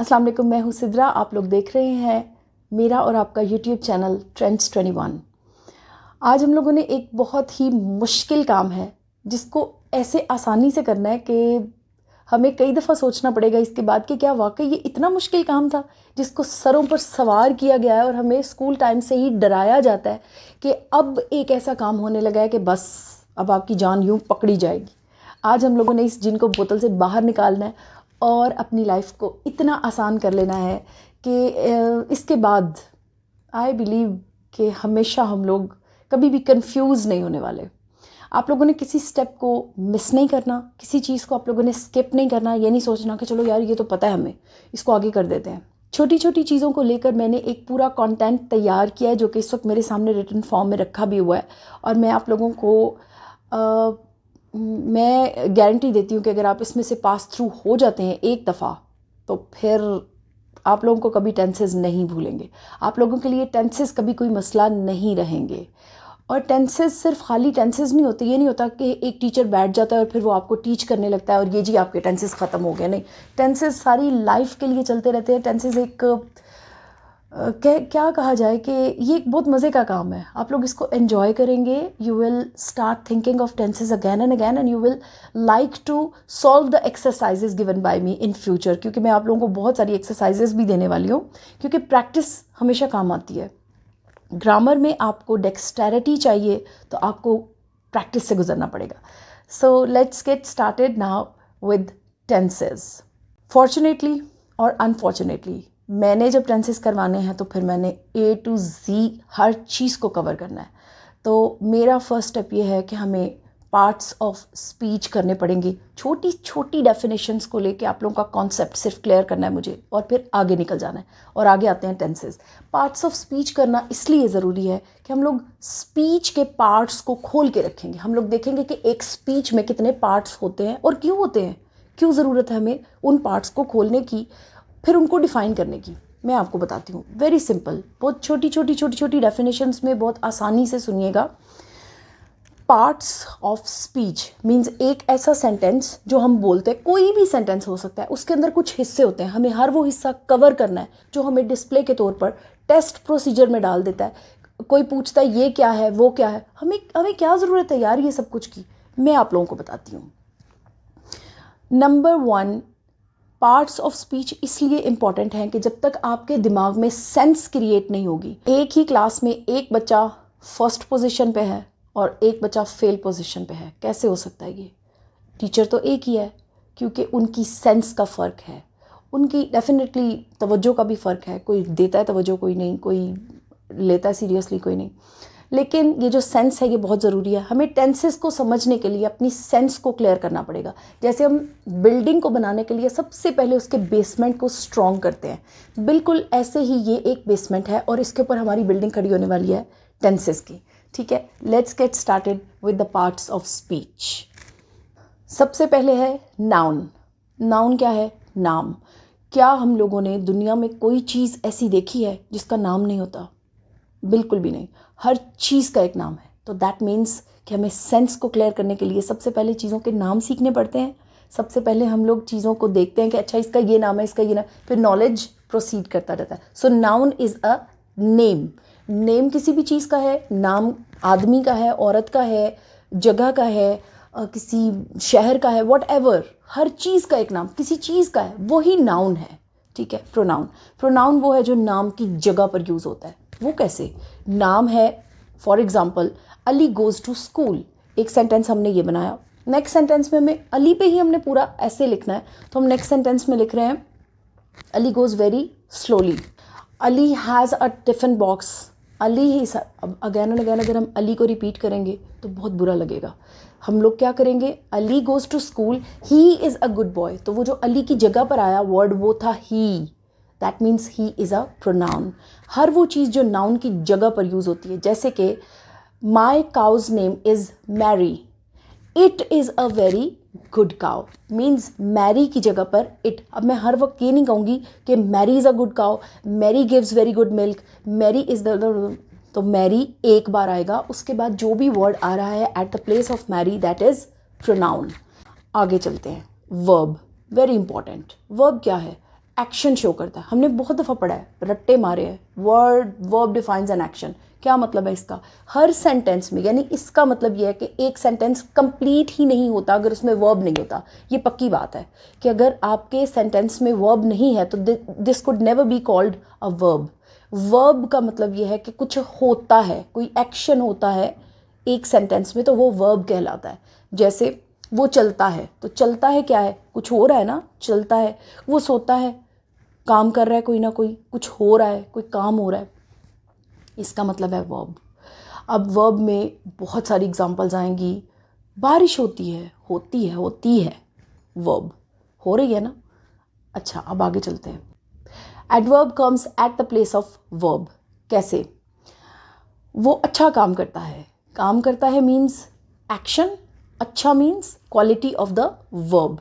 अस्सलाम वालेकुम, मैं हूँ सिद्रा। आप लोग देख रहे हैं मेरा और आपका यूट्यूब चैनल ट्रेंड्स 21। आज हम लोगों ने एक बहुत ही मुश्किल काम है जिसको ऐसे आसानी से करना है कि हमें कई दफ़ा सोचना पड़ेगा इसके बाद कि क्या वाकई ये इतना मुश्किल काम था जिसको सरों पर सवार किया गया है और हमें स्कूल टाइम से ही डराया जाता है कि अब एक ऐसा काम होने लगा है कि बस अब आपकी जान यूँ पकड़ी जाएगी। आज हम लोगों ने इस जिन को बोतल से बाहर निकालना है और अपनी लाइफ को इतना आसान कर लेना है कि इसके बाद आई बिलीव कि हमेशा हम लोग कभी भी कंफ्यूज नहीं होने वाले। आप लोगों ने किसी स्टेप को मिस नहीं करना, किसी चीज़ को आप लोगों ने स्किप नहीं करना। ये नहीं सोचना कि चलो यार ये तो पता है हमें, इसको आगे कर देते हैं। छोटी छोटी चीज़ों को लेकर मैंने एक पूरा कंटेंट तैयार किया है जो कि इस वक्त मेरे सामने रिटन फॉर्म में रखा भी हुआ है और मैं आप लोगों को मैं गारंटी देती हूँ कि अगर आप इसमें से पास थ्रू हो जाते हैं एक दफ़ा तो फिर आप लोगों को कभी टेंसेस नहीं भूलेंगे। आप लोगों के लिए टेंसेस कभी कोई मसला नहीं रहेंगे। और टेंसेस सिर्फ खाली टेंसेस नहीं होते। ये नहीं होता कि एक टीचर बैठ जाता है और फिर वो आपको टीच करने लगता है और ये जी आपके टेंसेस ख़त्म हो गए। नहीं, टेंसेस सारी लाइफ के लिए चलते रहते हैं। टेंसेस एक क्या कहा जाए कि ये एक बहुत मज़े का काम है। आप लोग इसको एंजॉय करेंगे। You will start thinking of tenses again and you will like to solve the exercises given by me in future, क्योंकि मैं आप लोगों को बहुत सारी एक्सरसाइजेज भी देने वाली हूँ क्योंकि प्रैक्टिस हमेशा काम आती है। ग्रामर में आपको डेक्स्टेरिटी चाहिए तो आपको प्रैक्टिस से गुजरना पड़ेगा। So let's get started now with tenses. Fortunately और अनफॉर्चुनेटली मैंने जब टेंसेस करवाने हैं तो फिर मैंने A to Z हर चीज़ को कवर करना है। तो मेरा फर्स्ट स्टेप ये है कि हमें पार्ट्स ऑफ स्पीच करने पड़ेंगे। छोटी छोटी डेफिनेशंस को लेके आप लोगों का कॉन्सेप्ट सिर्फ क्लियर करना है मुझे और फिर आगे निकल जाना है। और आगे आते हैं टेंसेस। पार्ट्स ऑफ स्पीच करना इसलिए ज़रूरी है कि हम लोग स्पीच के पार्ट्स को खोल के रखेंगे। हम लोग देखेंगे कि एक स्पीच में कितने पार्ट्स होते हैं और क्यों होते हैं, क्यों ज़रूरत है हमें उन पार्ट्स को खोलने की, फिर उनको डिफ़ाइन करने की। मैं आपको बताती हूँ, वेरी सिंपल, बहुत छोटी छोटी डेफिनेशंस में बहुत आसानी से सुनिएगा। पार्ट्स ऑफ स्पीच मीन्स एक ऐसा सेंटेंस जो हम बोलते हैं, कोई भी सेंटेंस हो सकता है, उसके अंदर कुछ हिस्से होते हैं, हमें हर वो हिस्सा कवर करना है जो हमें डिस्प्ले के तौर पर टेस्ट प्रोसीजर में डाल देता है। कोई पूछता है ये क्या है वो क्या है, हमें क्या ज़रूरत है यार ये सब कुछ की। मैं आप लोगों को बताती हूँ। नंबर 1, पार्ट्स ऑफ स्पीच इसलिए इम्पॉर्टेंट हैं कि जब तक आपके दिमाग में सेंस क्रिएट नहीं होगी। एक ही क्लास में एक बच्चा फर्स्ट पोजीशन पे है और एक बच्चा फेल पोजीशन पे है, कैसे हो सकता है ये? टीचर तो एक ही है क्योंकि उनकी सेंस का फ़र्क है, उनकी डेफिनेटली तवज्जो का भी फ़र्क है। कोई देता है तवज्जो, कोई नहीं, कोई लेता है सीरियसली, कोई नहीं। लेकिन ये जो सेंस है ये बहुत ज़रूरी है। हमें टेंसेस को समझने के लिए अपनी सेंस को क्लियर करना पड़ेगा। जैसे हम बिल्डिंग को बनाने के लिए सबसे पहले उसके बेसमेंट को स्ट्रॉन्ग करते हैं, बिल्कुल ऐसे ही ये एक बेसमेंट है और इसके ऊपर हमारी बिल्डिंग खड़ी होने वाली है टेंसेस की। ठीक है, let's get started with the parts of speech. सबसे पहले है नाउन। नाउन क्या है? नाम। क्या हम लोगों ने दुनिया में कोई चीज़ ऐसी देखी है जिसका नाम नहीं होता? बिल्कुल भी नहीं। हर चीज़ का एक नाम है। तो दैट मीन्स कि हमें सेंस को क्लियर करने के लिए सबसे पहले चीज़ों के नाम सीखने पड़ते हैं। सबसे पहले हम लोग चीज़ों को देखते हैं कि अच्छा इसका ये नाम है, इसका ये नाम, फिर नॉलेज प्रोसीड करता रहता है। So noun is a name. Name किसी भी चीज़ का है, नाम आदमी का है, औरत का है, जगह का है, किसी शहर का है, वॉट एवर, हर चीज़ का एक नाम किसी चीज़ का है, वही नाउन है। ठीक है। प्रोनाउन। प्रोनाउन वो है जो नाम की जगह पर यूज़ होता है। वो कैसे? नाम है, for example Ali goes to school, एक सेंटेंस हमने ये बनाया। नेक्स्ट सेंटेंस में हमें अली पे ही हमने पूरा ऐसे लिखना है, तो हम नेक्स्ट सेंटेंस में लिख रहे हैं Ali goes very slowly. Ali has a tiffin box. Ali he again and again अगर हम अली को रिपीट करेंगे तो बहुत बुरा लगेगा। हम लोग क्या करेंगे? Ali goes to school, he is a good boy. तो वो जो अली की जगह पर आया वर्ड वो था ही। That means he is a pronoun. हर वो चीज़ जो नाउन की जगह पर यूज़ होती है, जैसे कि my cow's name is Mary, it is a very good cow, means Mary की जगह पर इट। अब मैं हर वक्त ये नहीं कहूँगी कि Mary is a good cow, Mary gives very good milk, Mary is the, तो मैरी एक बार आएगा, उसके बाद जो भी वर्ड आ रहा है at the place of Mary that is pronoun. आगे चलते हैं। Verb, very important. वर्ब क्या है? एक्शन शो करता है। हमने बहुत दफ़ा पढ़ा है, रट्टे मारे हैं, वर्ब डिफाइंस एन एक्शन। क्या मतलब है इसका? हर सेंटेंस में, यानी इसका मतलब यह है कि एक सेंटेंस कंप्लीट ही नहीं होता अगर उसमें वर्ब नहीं होता। ये पक्की बात है कि अगर आपके सेंटेंस में वर्ब नहीं है तो this could never be called a verb. Verb का मतलब यह है कि कुछ होता है, कोई एक्शन होता है एक सेंटेंस में, तो वो वर्ब कहलाता है। जैसे वो चलता है, तो चलता है क्या है? कुछ हो रहा है ना, चलता है। वो सोता है, काम कर रहा है, कोई ना कोई कुछ हो रहा है, कोई काम हो रहा है, इसका मतलब है वर्ब। अब वर्ब में बहुत सारी एग्जांपल्स आएंगी। बारिश होती है, होती है, वर्ब हो रही है ना। अच्छा, अब आगे चलते हैं। Adverb comes at the place of verb. कैसे? वो अच्छा काम करता है मीन्स एक्शन, अच्छा means quality of the verb,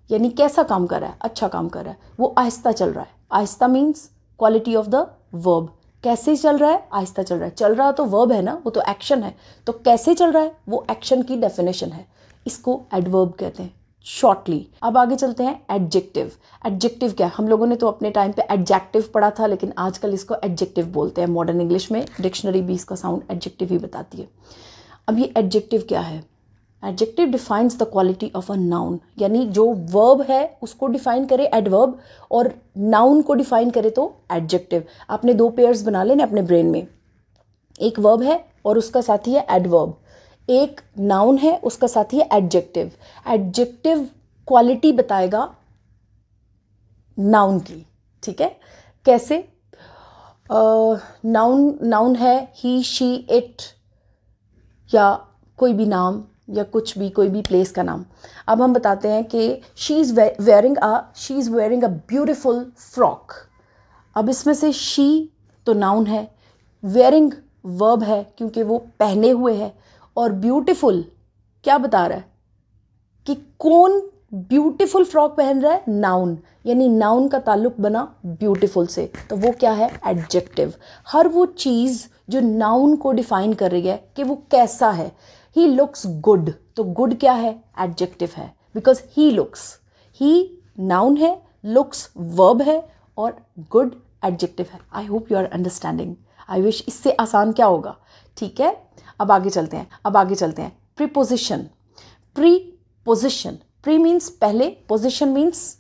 यानी कैसा काम कर रहा है? अच्छा काम कर रहा है। वो आहिस्ता चल रहा है, आहिस्ता means quality of the verb. कैसे चल रहा है? आहिस्ता चल रहा है। चल रहा तो वर्ब है ना, वो तो एक्शन है। तो कैसे चल रहा है, वो एक्शन की डेफिनेशन है। इसको एडवर्ब कहते हैं शॉर्टली। अब आगे चलते हैं एडजेक्टिव। एडजेक्टिव क्या है? हम लोगों ने तो अपने टाइम पे एडजेक्टिव पढ़ा था, लेकिन आजकल इसको एडजेक्टिव बोलते हैं। मॉडर्न इंग्लिश में डिक्शनरी भी इसका साउंड एडजेक्टिव ही बताती है। अब ये एडजेक्टिव क्या है? Adjective defines the quality of a noun, यानी जो वर्ब है उसको डिफाइन करे एडवर्ब, और नाउन को डिफाइन करे तो एडजेक्टिव। आपने दो पेयर्स बना लेने अपने ब्रेन में, एक वर्ब है और उसका साथी है एडवर्ब, एक नाउन है उसका साथी है एडजेक्टिव। एडजेक्टिव क्वालिटी बताएगा नाउन की, ठीक है? कैसे? नाउन है ही, शी, इट, या कोई भी नाम, या कुछ भी, कोई भी प्लेस का नाम। अब हम बताते हैं कि she is wearing a beautiful frock. अब इसमें से शी तो नाउन है, वेयरिंग वर्ब है क्योंकि वो पहने हुए है, और ब्यूटीफुल क्या बता रहा है कि कौन ब्यूटीफुल फ्रॉक पहन रहा है? नाउन, यानी नाउन का ताल्लुक बना ब्यूटीफुल से, तो वो क्या है? एडजेक्टिव। हर वो चीज़ जो नाउन को डिफाइन कर रही है कि वो कैसा है। ही लुक्स गुड, तो गुड क्या है? एडजेक्टिव है, because he looks. He noun है, लुक्स वर्ब है, और गुड एडजेक्टिव है। I hope you are understanding. I wish इससे आसान क्या होगा, ठीक है? अब आगे चलते हैं। प्रीपोजिशन। प्रीपोजिशन, प्री मीन्स पहले, पोजिशन मीन्स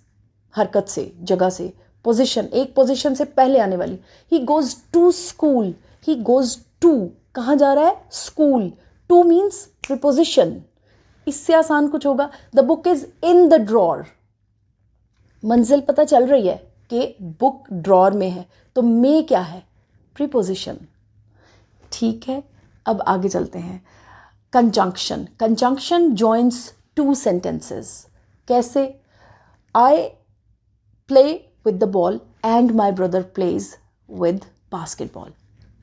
हरकत से, जगह से। पोजिशन, एक पोजिशन से पहले आने वाली। He goes to school, he goes to, कहाँ जा रहा है? स्कूल। To means preposition. इससे आसान कुछ होगा? The book is in the drawer. मंजिल पता चल रही है कि बुक ड्रॉर में है, तो में क्या है? प्रीपोजिशन, ठीक है? अब आगे चलते हैं। Conjunction. Conjunction joins two sentences. कैसे? I play with the ball and my brother plays with basketball.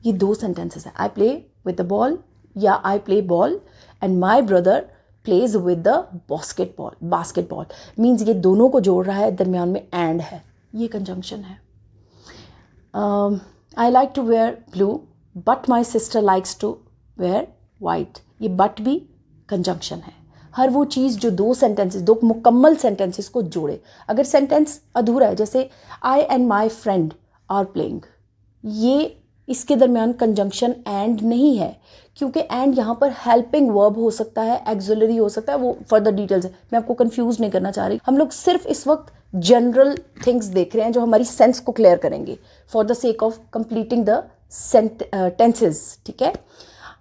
ये दो सेंटेंसेस हैं। I play with the ball, या I play ball and my brother plays with the basketball means ये दोनों को जोड़ रहा है, दरमियान में एंड है, ये कंजंक्शन है। I like to wear blue but my sister likes to wear white. ये बट भी कंजंक्शन है। हर वो चीज़ जो दो सेंटेंसेस, दो मुकम्मल सेंटेंसेस को जोड़े। अगर सेंटेंस अधूरा है, जैसे I and my friend are playing, ये इसके दरमियान कंजंक्शन एंड नहीं है, क्योंकि एंड यहाँ पर हेल्पिंग वर्ब हो सकता है, एक्सिलरी हो सकता है, वो फर्दर डिटेल्स है, मैं आपको कंफ्यूज नहीं करना चाह रही। हम लोग सिर्फ इस वक्त जनरल थिंग्स देख रहे हैं जो हमारी सेंस को क्लियर करेंगे for the sake of completing the tenses, ठीक है?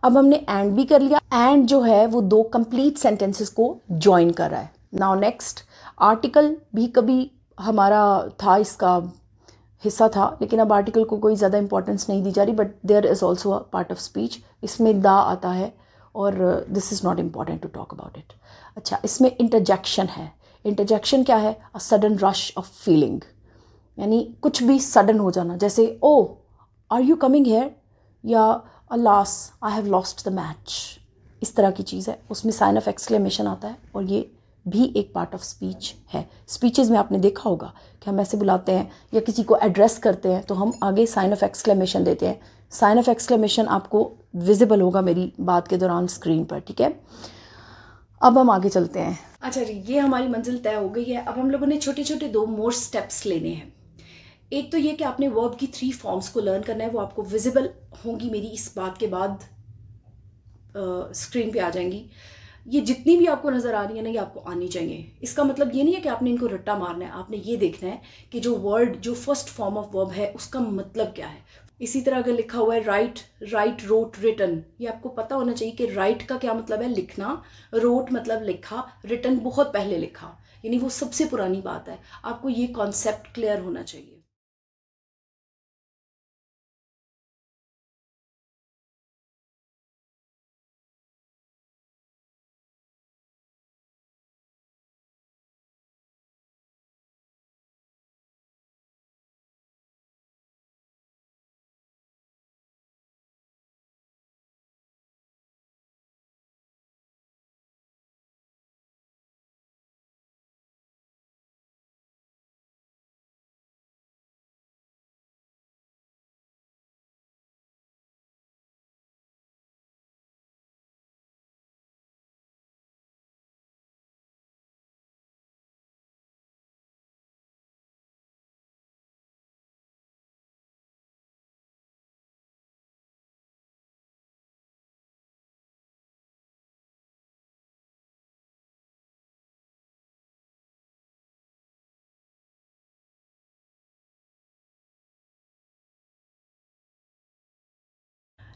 अब हमने एंड भी कर लिया। एंड जो है वो दो कंप्लीट सेंटेंसेस को ज्वाइन कर रहा है। नाउ नेक्स्ट, आर्टिकल भी कभी हमारा था, इसका हिस्सा था, लेकिन अब आर्टिकल को कोई ज़्यादा इंपॉर्टेंस नहीं दी जा रही, but there is also a part of speech. इसमें दा आता है और this is not important to talk about it. अच्छा, इसमें इंटरजेक्शन है। इंटरजेक्शन क्या है? A sudden rush of feeling, यानी कुछ भी सडन हो जाना, जैसे oh are you coming here, या alas I have lost the match, इस तरह की चीज़ है। उसमें साइन ऑफ एक्सक्लेमेशन आता है, और ये भी एक पार्ट ऑफ स्पीच है। स्पीचेस में आपने देखा होगा कि हम ऐसे बुलाते हैं या किसी को एड्रेस करते हैं तो हम आगे साइन ऑफ एक्सक्लेमेशन देते हैं। साइन ऑफ एक्सक्लेमेशन आपको विजिबल होगा मेरी बात के दौरान स्क्रीन पर, ठीक है? अब हम आगे चलते हैं। अच्छा जी, ये हमारी मंजिल तय हो गई है। अब हम लोगों ने छोटे छोटे दो मोर स्टेप्स लेने हैं। एक तो ये कि आपने वर्ब की 3 फॉर्म्स को लर्न करना है, वो आपको विजिबल होंगी मेरी इस बात के बाद, स्क्रीन पे आ जाएंगी। ये जितनी भी आपको नज़र आ रही है ना, ये आपको आनी चाहिए। इसका मतलब ये नहीं है कि आपने इनको रट्टा मारना है, आपने ये देखना है कि जो वर्ड, जो फर्स्ट फॉर्म ऑफ वर्ब है उसका मतलब क्या है। इसी तरह अगर लिखा हुआ है राइट, राइट, रोट, रिटन, ये आपको पता होना चाहिए कि राइट का क्या मतलब है, लिखना, रोट मतलब लिखा, रिटन बहुत पहले लिखा, यानी वो सबसे पुरानी बात है। आपको ये कॉन्सेप्ट क्लियर होना चाहिए।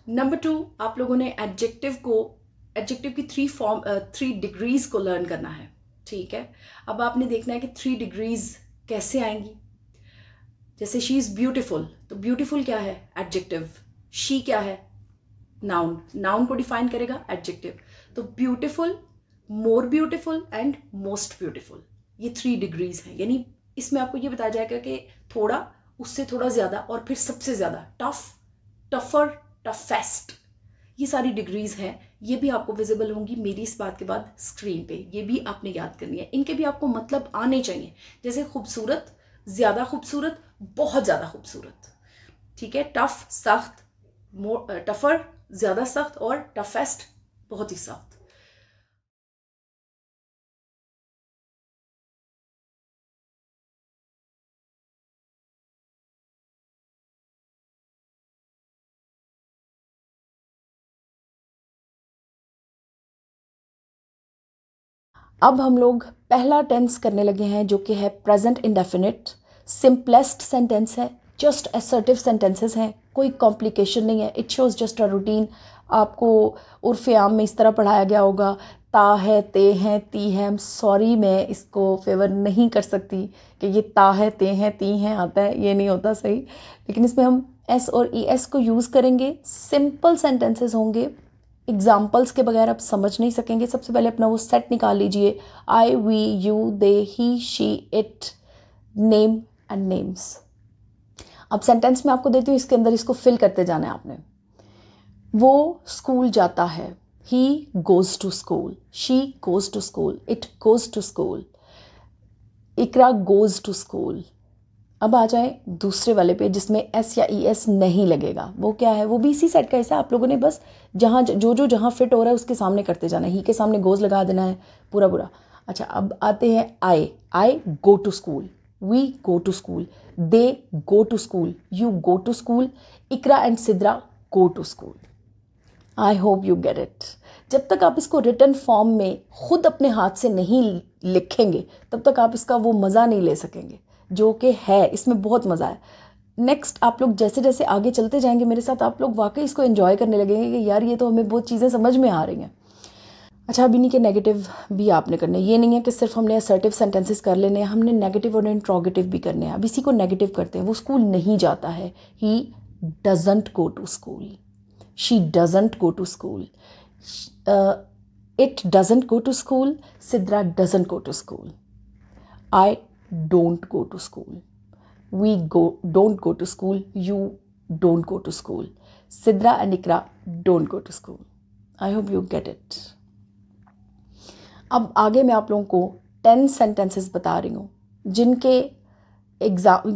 नंबर 2, आप लोगों ने एडजेक्टिव की 3 डिग्रीज को लर्न करना है। ठीक है, अब आपने देखना है कि 3 डिग्रीज कैसे आएंगी। जैसे शी इज ब्यूटिफुल, तो ब्यूटिफुल क्या है, एडजेक्टिव। शी क्या है, नाउन। नाउन को डिफाइन करेगा एडजेक्टिव। तो beautiful, more beautiful and most beautiful, ये 3 डिग्रीज हैं। यानी इसमें आपको ये बताया जाएगा कि थोड़ा, उससे थोड़ा ज्यादा, और फिर सबसे ज्यादा, टफ, टफर, टफेस्ट, ये सारी डिग्रीज हैं। ये भी आपको विजिबल होंगी मेरी इस बात के बाद स्क्रीन पे। ये भी आपने याद करनी है, इनके भी आपको मतलब आने चाहिए। जैसे खूबसूरत, ज्यादा खूबसूरत, बहुत ज्यादा खूबसूरत। ठीक है, टफ, सख्त, टफर, ज्यादा सख्त, और टफेस्ट, बहुत ही सख्त। अब हम लोग पहला टेंस करने लगे हैं, जो कि है प्रेजेंट इंडेफिनिट। सिंपलेस्ट सेंटेंस है, जस्ट असर्टिव सेंटेंसेस हैं, कोई कॉम्प्लिकेशन नहीं है। It shows just a routine. आपको उर्फ आम में इस तरह पढ़ाया गया होगा, ता है, ते हैं, ती है। सॉरी, मैं इसको फेवर नहीं कर सकती कि ये ता है, ते हैं, ती हैं आता है, ये नहीं होता सही। लेकिन इसमें हम एस और ई एस को यूज़ करेंगे। सिंपल सेंटेंसेस होंगे, एग्जाम्पल्स के बगैर आप समझ नहीं सकेंगे। सबसे पहले अपना वो सेट निकाल लीजिए, I, we, you, they, he, she, it, name and names. अब सेंटेंस में आपको देती हूँ, इसके अंदर इसको फिल करते जाना है आपने। वो स्कूल जाता है, he goes to school, she goes to school, it goes to school, Iqra goes to school. अब आ जाए दूसरे वाले पे, जिसमें एस या ई एस नहीं लगेगा। वो क्या है, वो भी इसी सेट का हिस्सा। आप लोगों ने बस जहाँ जो जहाँ फिट हो रहा है उसके सामने करते जाना है। ही के सामने गोज लगा देना है, पूरा पूरा। अच्छा, अब आते हैं I. I go to school, we go to school, they go to school, you go to school, Iqra and Sidra go to school. I hope you get it. जब तक आप इसको रिटन फॉर्म में खुद अपने हाथ से नहीं लिखेंगे, तब तक आप इसका वो मज़ा नहीं ले सकेंगे जो कि है। इसमें बहुत मज़ा है। नेक्स्ट, आप लोग जैसे जैसे आगे चलते जाएंगे मेरे साथ, आप लोग वाकई इसको एंजॉय करने लगेंगे कि यार ये तो हमें बहुत चीज़ें समझ में आ रही हैं। अच्छा, अब इन्हीं के नेगेटिव भी आपने करने। ये नहीं है कि सिर्फ हमने असर्टिव सेंटेंसेस कर लेने हैं, हमने नेगेटिव और इंट्रोगेटिव भी करने हैं। अब इसी को नेगेटिव करते हैं। वो स्कूल नहीं जाता है, he doesn't go to school, she doesn't go to school, it doesn't go to school, Sidra doesn't go to school, I don't go to school, we don't go to school, you don't go to school, Sidra and Ikra don't go to school. I hope you get it. अब आगे मैं आप लोगों को 10 sentences बता रही हूँ,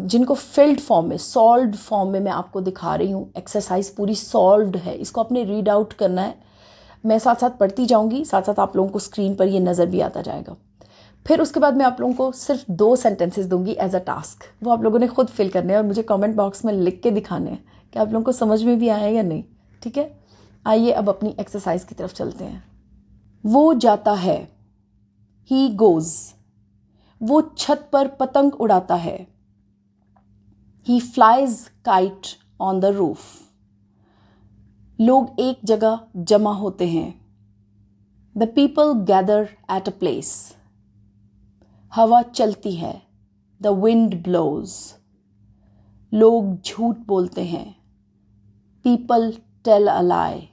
जिनको फिल्ड फॉर्म में, सॉल्व्ड फॉर्म में मैं आपको दिखा रही हूँ। एक्सरसाइज पूरी सॉल्व्ड है, इसको आपने रीड आउट करना है। मैं साथ साथ पढ़ती जाऊँगी, साथ साथ आप लोगों को स्क्रीन पर ये नज़र भी आता जाएगा। फिर उसके बाद मैं आप लोगों को सिर्फ 2 सेंटेंसेस दूंगी एज अ टास्क, वो आप लोगों ने खुद फिल करने हैं और मुझे कमेंट बॉक्स में लिख के दिखाने हैं कि आप लोगों को समझ में भी आया या नहीं। ठीक है, आइए अब अपनी एक्सरसाइज की तरफ चलते हैं। वो जाता है, ही गोज। वो छत पर पतंग उड़ाता है, he flies kite on the roof. लोग एक जगह जमा होते हैं, the people gather at a place. हवा चलती है, द विंड ब्लोज। लोग झूठ बोलते हैं, पीपल टेल अ लाई।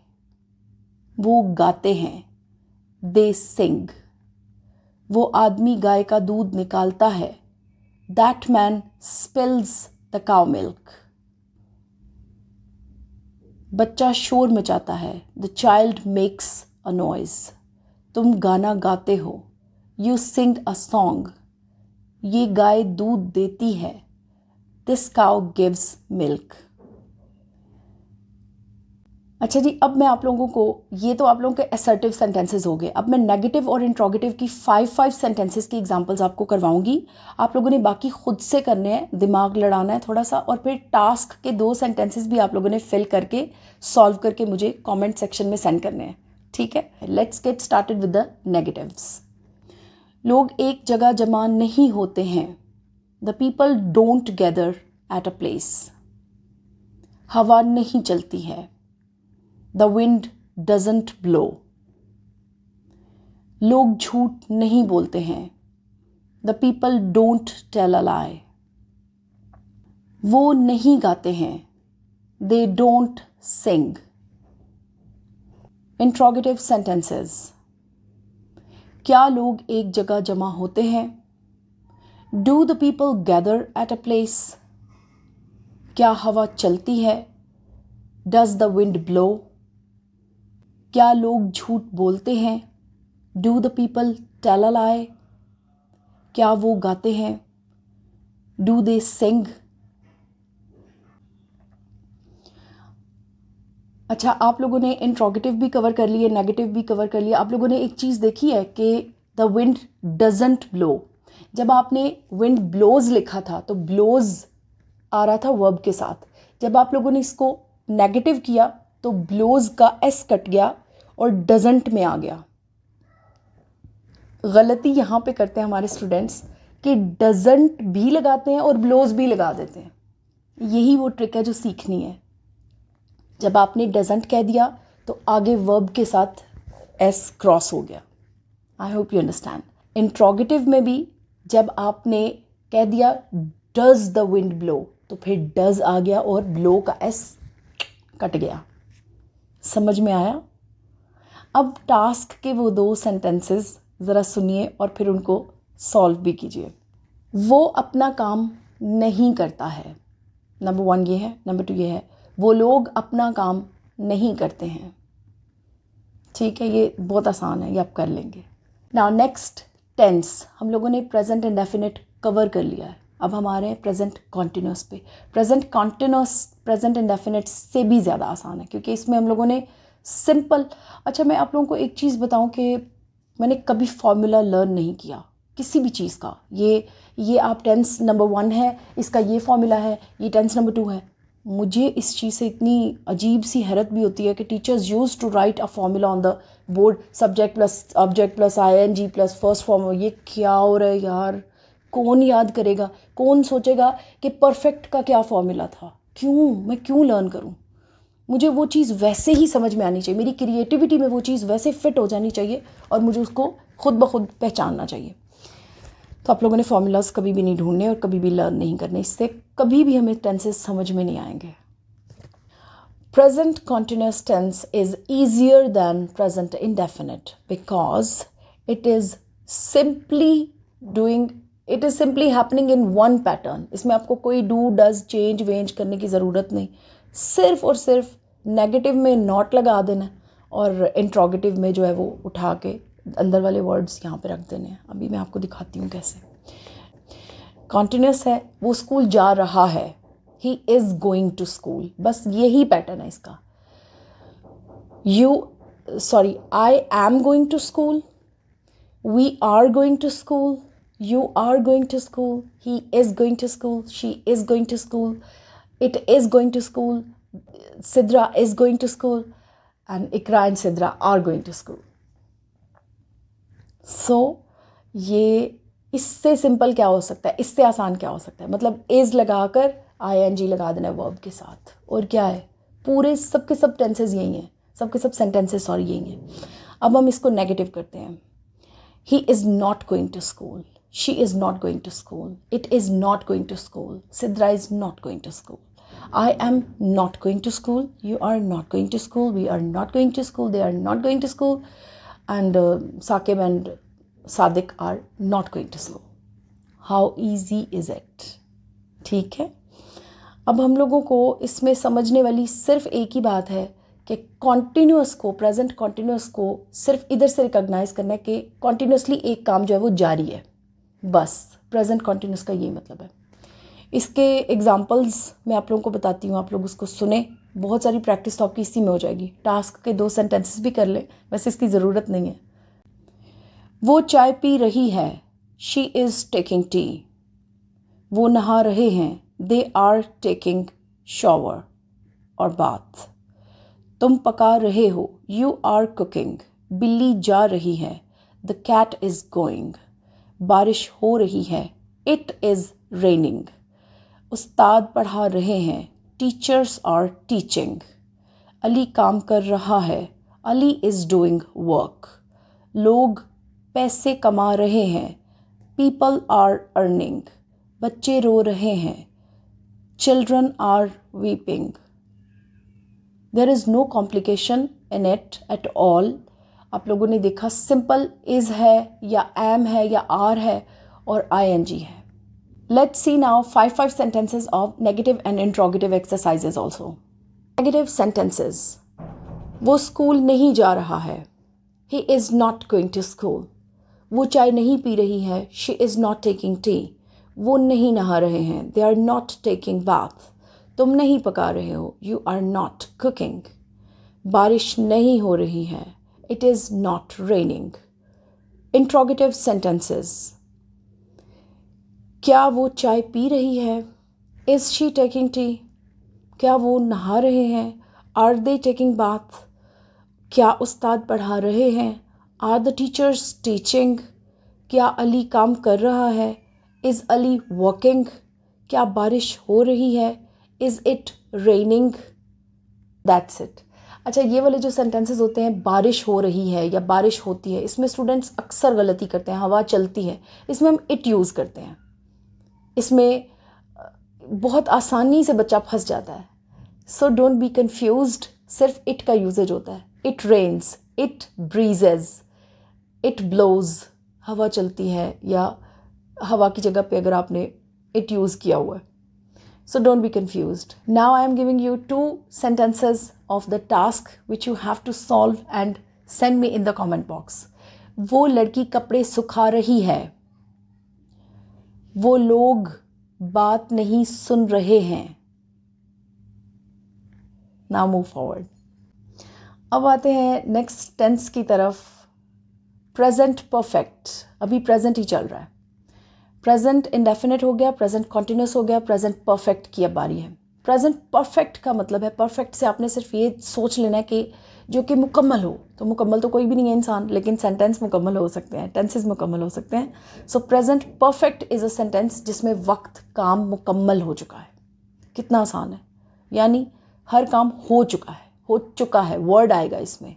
वो गाते हैं, दे सिंग। वो आदमी गाय का दूध निकालता है, that man spills the cow milk. बच्चा शोर मचाता है, the child makes a noise. तुम गाना गाते हो, यू सिंग अ सॉन्ग। ये गाय दूध देती है, दिस काउ गिव्स मिल्क। अच्छा जी, अब मैं आप लोगों को, ये तो आप लोगों के असर्टिव सेंटेंसेस हो गए, अब मैं नेगेटिव और इंट्रोगेटिव की 5 सेंटेंसेस की एग्जांपल्स आपको करवाऊंगी। आप लोगों ने बाकी खुद से करने हैं, दिमाग लड़ाना है थोड़ा सा, और फिर टास्क के 2 सेंटेंसेस भी आप लोगों ने फिल करके सॉल्व करके मुझे कमेंट सेक्शन में सेंड करने हैं। ठीक है, let's get started with the negatives. लोग एक जगह जमा नहीं होते हैं, the people don't gather at a place. हवा नहीं चलती है, The wind doesn't blow. लोग झूठ नहीं बोलते हैं, The people don't tell a lie. वो नहीं गाते हैं, They don't sing. Interrogative sentences. क्या लोग एक जगह जमा होते हैं? Do the people gather at a place? क्या हवा चलती है? Does the wind blow? क्या लोग झूठ बोलते हैं? Do the people tell a lie? क्या वो गाते हैं? Do they sing? अच्छा, आप लोगों ने इंट्रोगेटिव भी कवर कर लिए, नेगेटिव भी कवर कर लिया। आप लोगों ने एक चीज़ देखी है कि द विंड डजंट ब्लो। जब आपने विंड ब्लोज लिखा था तो ब्लोज आ रहा था वर्ब के साथ। जब आप लोगों ने इसको नेगेटिव किया तो ब्लोज का एस कट गया और डजंट में आ गया। गलती यहाँ पे करते हैं हमारे स्टूडेंट्स कि डजंट भी लगाते हैं और ब्लोज भी लगा देते हैं। यही वो ट्रिक है जो सीखनी है। जब आपने डजंट कह दिया तो आगे वर्ब के साथ एस क्रॉस हो गया। आई होप यू अंडरस्टैंड। इंट्रोगेटिव में भी जब आपने कह दिया डज द विंड ब्लो तो फिर डज आ गया और ब्लो का एस कट गया। समझ में आया? अब टास्क के वो 2 सेंटेंसेस ज़रा सुनिए और फिर उनको सॉल्व भी कीजिए। वो अपना काम नहीं करता है। नंबर 1 ये है, नंबर 2 ये है, वो लोग अपना काम नहीं करते हैं। ठीक है, ये बहुत आसान है, ये आप कर लेंगे। नाउ नेक्स्ट टेंस, हम लोगों ने प्रेजेंट इंडेफिनिट कवर कर लिया है। अब हमारे प्रेजेंट कॉन्टिन्यूस पे। प्रेजेंट कॉन्टिन्यूस प्रेजेंट इंडेफिनिट से भी ज़्यादा आसान है क्योंकि इसमें हम लोगों ने सिंपल। अच्छा, मैं आप लोगों को एक चीज़ बताऊं कि मैंने कभी फॉर्मूला लर्न नहीं किया किसी भी चीज़ का। ये आप टेंस नंबर 1 है, इसका ये फॉर्मूला है, ये टेंस नंबर 2 है। मुझे इस चीज़ से इतनी अजीब सी हैरत भी होती है कि teachers use to write a formula on the board, subject plus object plus ING plus first form. ये क्या हो रहा है यार? कौन याद करेगा? कौन सोचेगा कि परफेक्ट का क्या फॉर्मूला था? मैं क्यों लर्न करूं? मुझे वो चीज़ वैसे ही समझ में आनी चाहिए, मेरी क्रिएटिविटी में वो चीज़ वैसे फिट हो जानी चाहिए और मुझे उसको खुद ब खुद पहचानना चाहिए। तो आप लोगों ने फॉर्मूलाज कभी भी नहीं ढूंढने और कभी भी लर्न नहीं करने, इससे कभी भी हमें टेंसेस समझ में नहीं आएंगे। Present continuous tense is easier than present indefinite because it is simply happening in one pattern. इसमें आपको कोई do, does, change, वेंज करने की ज़रूरत नहीं। सिर्फ और सिर्फ नेगेटिव में नॉट लगा देना और इंट्रोगेटिव में जो है वो उठा के अंदर वाले वर्ड्स यहाँ पे रख देने हैं। अभी मैं आपको दिखाती हूँ कैसे। कॉन्टिन्यूस है, वो स्कूल जा रहा है, he is going to school. बस यही पैटर्न है इसका। I am going to school, We are going to school. You are going to school. He is going to school. She is going to school. It is going to school. Sidra is going to school. And Ikra and Sidra are going to school. So ये इससे simple क्या हो सकता है, इससे आसान क्या हो सकता है? मतलब इज लगाकर ing लगा देना वर्ब के साथ, और क्या है, पूरे सबके सब टेंसेस यही हैं, सबके सब सेंटेंसेस यही हैं. अब हम इसको नेगेटिव करते हैं. He is not going to school. She is not going to school. It is not going to school. Sidra is not going to school. I am not going to school. You are not going to school. We are not going to school. They are not going to school. And Saqib and Sadiq are not going to school. How easy is it? ठीक है. अब हम लोगों को इसमें समझने वाली सिर्फ एक ही बात है कि कॉन्टिन्यूस को, प्रेजेंट कॉन्टिन्यूस को सिर्फ इधर से रिकॉग्नाइज करना है कि कॉन्टिन्यूसली एक काम जो है वो जारी है. बस प्रेजेंट कॉन्टिन्यूस का यही मतलब है. इसके एग्जांपल्स मैं आप लोगों को बताती हूँ, आप लोग उसको सुने. बहुत सारी प्रैक्टिस तो आपकी इसी में हो जाएगी. टास्क के 2 सेंटेंसेस भी कर लें, वैसे इसकी ज़रूरत नहीं है. वो चाय पी रही है. She is taking tea. वो नहा रहे हैं. दे आर टेकिंग शॉवर और बाथ. तुम पका रहे हो. You are cooking. बिल्ली जा रही है. The cat is going. बारिश हो रही है. It is raining. उस्ताद पढ़ा रहे हैं. Teachers are teaching. अली काम कर रहा है. Ali is doing work. लोग पैसे कमा रहे हैं. People are earning. बच्चे रो रहे हैं. Children are weeping. There is no complication in it at all. आप लोगों ने देखा सिंपल इज़ है या एम है या आर है और ing है. Let's see now 5 sentences of negative and interrogative exercises also. Negative sentences. वो स्कूल नहीं जा रहा है. He is not going to school. वो चाय नहीं पी रही है. She is not taking tea. वो नहीं नहा रहे हैं. They are not taking bath. तुम नहीं पका रहे हो. You are not cooking. बारिश नहीं हो रही है. It is not raining. Interrogative sentences. क्या वो चाय पी रही है. Is she taking tea. क्या वो नहा रहे हैं. Are they taking bath. क्या उस्ताद पढ़ा रहे हैं. Are the teachers teaching. क्या अली काम कर रहा है. Is Ali working. क्या बारिश हो रही है. Is it raining. That's it. अच्छा, ये वाले जो सेंटेंसेस होते हैं, बारिश हो रही है या बारिश होती है, इसमें स्टूडेंट्स अक्सर गलती करते हैं. हवा चलती है, इसमें हम इट यूज़ करते हैं. इसमें बहुत आसानी से बच्चा फंस जाता है. So don't be confused. सिर्फ इट का यूजेज होता है. It rains. It breezes. It blows. हवा चलती है, या हवा की जगह पे अगर आपने इट यूज़ किया हुआ है. So don't be confused. Now I am giving you 2 sentences of the task which you have to solve and send me in the comment box. वो लड़की कपड़े सुखा रही है. वो लोग बात नहीं सुन रहे हैं. Now move forward. अब आते हैं नेक्स्ट टेंस की तरफ. Present perfect. अभी प्रेजेंट ही चल रहा है. प्रेजेंट इंडेफिनिट हो गया, प्रेजेंट कॉन्टिन्यूस हो गया, प्रेजेंट परफेक्ट की अब बारी है. प्रेजेंट परफेक्ट का मतलब है, परफेक्ट से आपने सिर्फ ये सोच लेना है कि जो कि मुकम्मल हो. तो मुकम्मल तो कोई भी नहीं है इंसान, लेकिन सेंटेंस मुकम्मल हो सकते हैं, टेंसेस मुकम्मल हो सकते हैं. सो present perfect is a sentence जिसमें वक्त काम मुकम्मल हो चुका है. कितना आसान है, यानी हर काम हो चुका है वर्ड आएगा इसमें.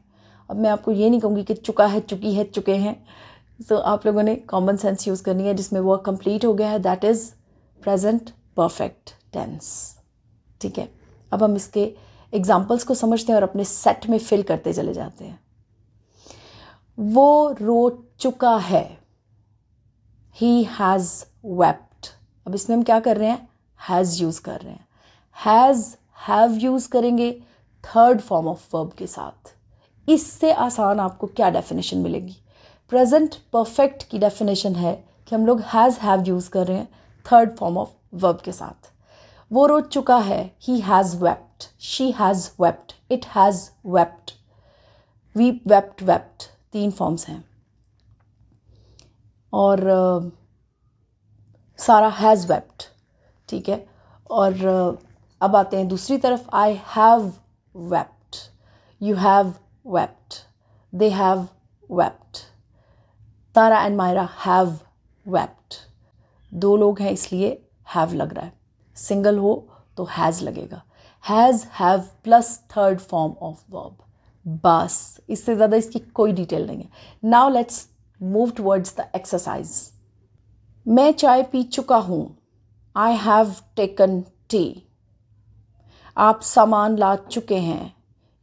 अब मैं आपको ये नहीं कहूँगी कि चुका है, चुकी है, चुके हैं. तो आप लोगों ने कॉमन सेंस यूज़ करनी है. जिसमें वर्क कंप्लीट हो गया है, that is present perfect tense. ठीक है. अब हम इसके एग्जाम्पल्स को समझते हैं और अपने सेट में फिल करते चले जाते हैं. वो रो चुका है. He has wept. अब इसमें हम क्या कर रहे हैं, हैज़ यूज़ कर रहे हैं. हैज़ हैव यूज़ करेंगे थर्ड फॉर्म ऑफ वर्ब के साथ. इससे आसान आपको क्या डेफिनेशन मिलेगी. प्रेजेंट परफेक्ट की डेफिनेशन है कि हम लोग हैज़ हैव यूज़ कर रहे हैं थर्ड फॉर्म ऑफ वर्ब के साथ. वो रो चुका है. He has wept. She has wept. It has wept. We wept. 3 forms हैं. और सारा हैज़ वेप्ट, ठीक है। और अब आते हैं दूसरी तरफ, I have wept, you have wept, they have wept, सारा एंड मायरा हैव वेप्ट। दो लोग हैं इसलिए हैव लग रहा है, सिंगल हो तो हैज़ लगेगा। Has, have plus third form of verb, बस इससे ज़्यादा इसकी कोई डिटेल नहीं है। Now let's move towards the exercise. मैं चाय पी चुका हूँ, आई हैव टेकन टी। आप सामान ला चुके हैं,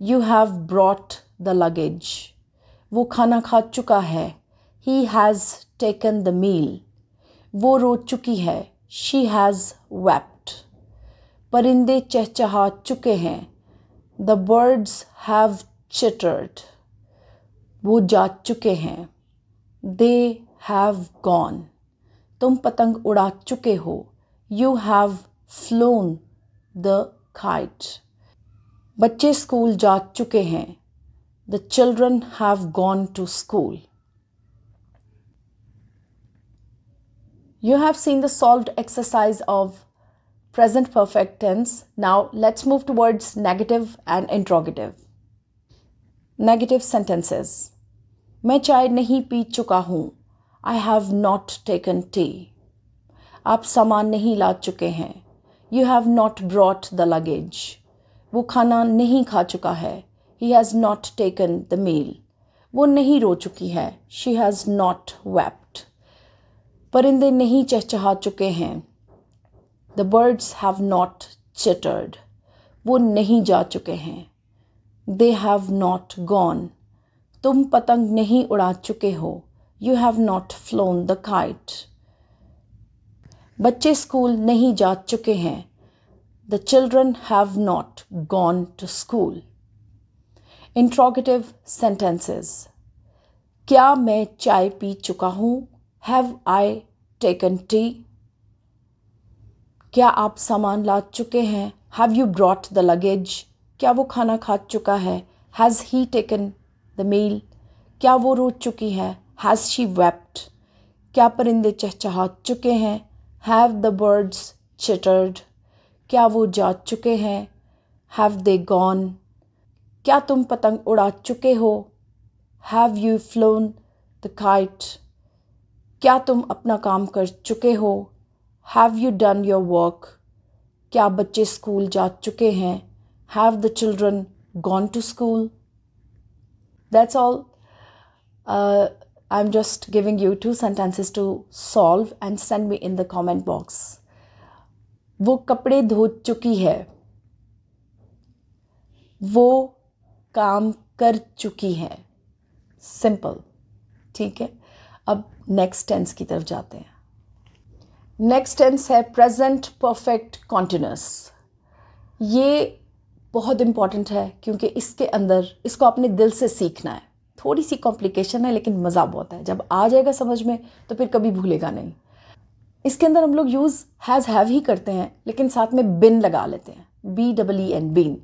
you have brought the luggage. वो खाना खा चुका है, he has taken the meal. वो रो चुकी है, शी हैज़ वेप्ट। परिंदे चहचहा चुके हैं, द बर्ड्स हैव चिटर्ड। वो जा चुके हैं, दे हैव गॉन। तुम पतंग उड़ा चुके हो, you have flown the kite. बच्चे स्कूल जा चुके हैं, the children have gone to school. You have seen the solved exercise of present perfect tense. Now let's move towards negative and interrogative. Negative sentences. मैं चाय नहीं P चुका हूँ, I have not taken tea. आप सामान नहीं ला चुके हैं, You have not brought the luggage. वो खाना नहीं खा चुका है, He has not taken the meal. वो नहीं रो चुकी है, She has not wept. परिंदे नहीं चहचहा चुके हैं, The birds have not chittered. वो नहीं जा चुके हैं, They have not gone. तुम पतंग नहीं उड़ा चुके हो, You have not flown the kite. बच्चे स्कूल नहीं जा चुके हैं, The children have not gone to school. Interrogative sentences. क्या मैं चाय पी चुका हूँ, Have I taken tea? क्या आप सामान ला चुके हैं, Have you brought the luggage? क्या वो खाना खा चुका है, Has he taken the meal? क्या वो रो चुकी है, Has she wept? क्या परिंदे चहचहा चुके हैं, Have the birds chittered? क्या वो जा चुके हैं, Have they gone? क्या तुम पतंग उड़ा चुके हो, Have you flown the kite? क्या तुम अपना काम कर चुके हो, Have you done your work? क्या बच्चे स्कूल जा चुके हैं, Have the children gone to school? That's all. I'm just giving you 2 sentences to solve and send me in the comment box. वो कपड़े धो चुकी है, वो काम कर चुकी है। सिंपल, ठीक है। अब नेक्स्ट टेंस की तरफ जाते हैं। नेक्स्ट टेंस है प्रेजेंट परफेक्ट कॉन्टिन्यूअस। ये बहुत इंपॉर्टेंट है क्योंकि इसके अंदर इसको अपने दिल से सीखना है। थोड़ी सी कॉम्प्लिकेशन है लेकिन मज़ा बहुत है। जब आ जाएगा समझ में तो फिर कभी भूलेगा नहीं। इसके अंदर हम लोग यूज़ हैज़ हैव ही करते हैं लेकिन साथ में बिन लगा लेते हैं, BEEN, been.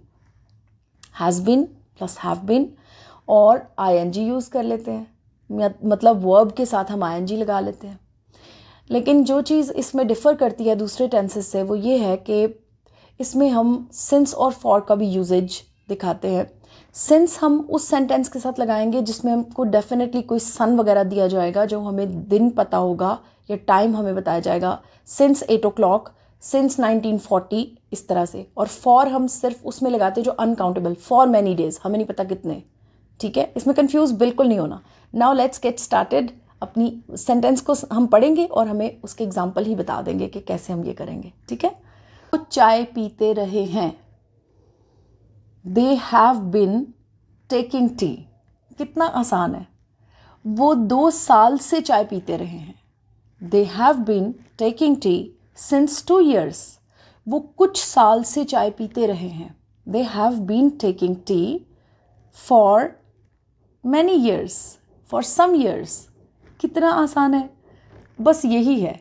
Has been plus have been, और ING यूज़ कर लेते हैं, मतलब वर्ब के साथ हम ING लगा लेते हैं। लेकिन जो चीज़ इसमें डिफ़र करती है दूसरे टेंसेस से वो ये है कि इसमें हम सिंस और फॉर का भी यूजेज दिखाते हैं। सिंस हम उस सेंटेंस के साथ लगाएंगे जिसमें हमको डेफिनेटली कोई सन वगैरह दिया जाएगा, जो हमें दिन पता होगा या टाइम हमें बताया जाएगा, सिंस 8 o'clock, सिंस 1940, इस तरह से। और फॉर हम सिर्फ उसमें लगाते हैं जो अनकाउंटेबल, फॉर मैनी डेज, हमें नहीं पता कितने, ठीक है। इसमें कंफ्यूज बिल्कुल नहीं होना। Now let's get started. अपनी सेंटेंस को हम पढ़ेंगे और हमें उसके एग्जाम्पल ही बता देंगे कि कैसे हम ये करेंगे, ठीक है। वो चाय पीते रहे हैं, they have been taking tea. कितना आसान है। वो 2 साल से चाय पीते रहे हैं, they have been taking tea since 2 years। वो कुछ साल से चाय पीते रहे हैं, they have been taking tea for many years, for some years. कितना आसान है, बस यही है,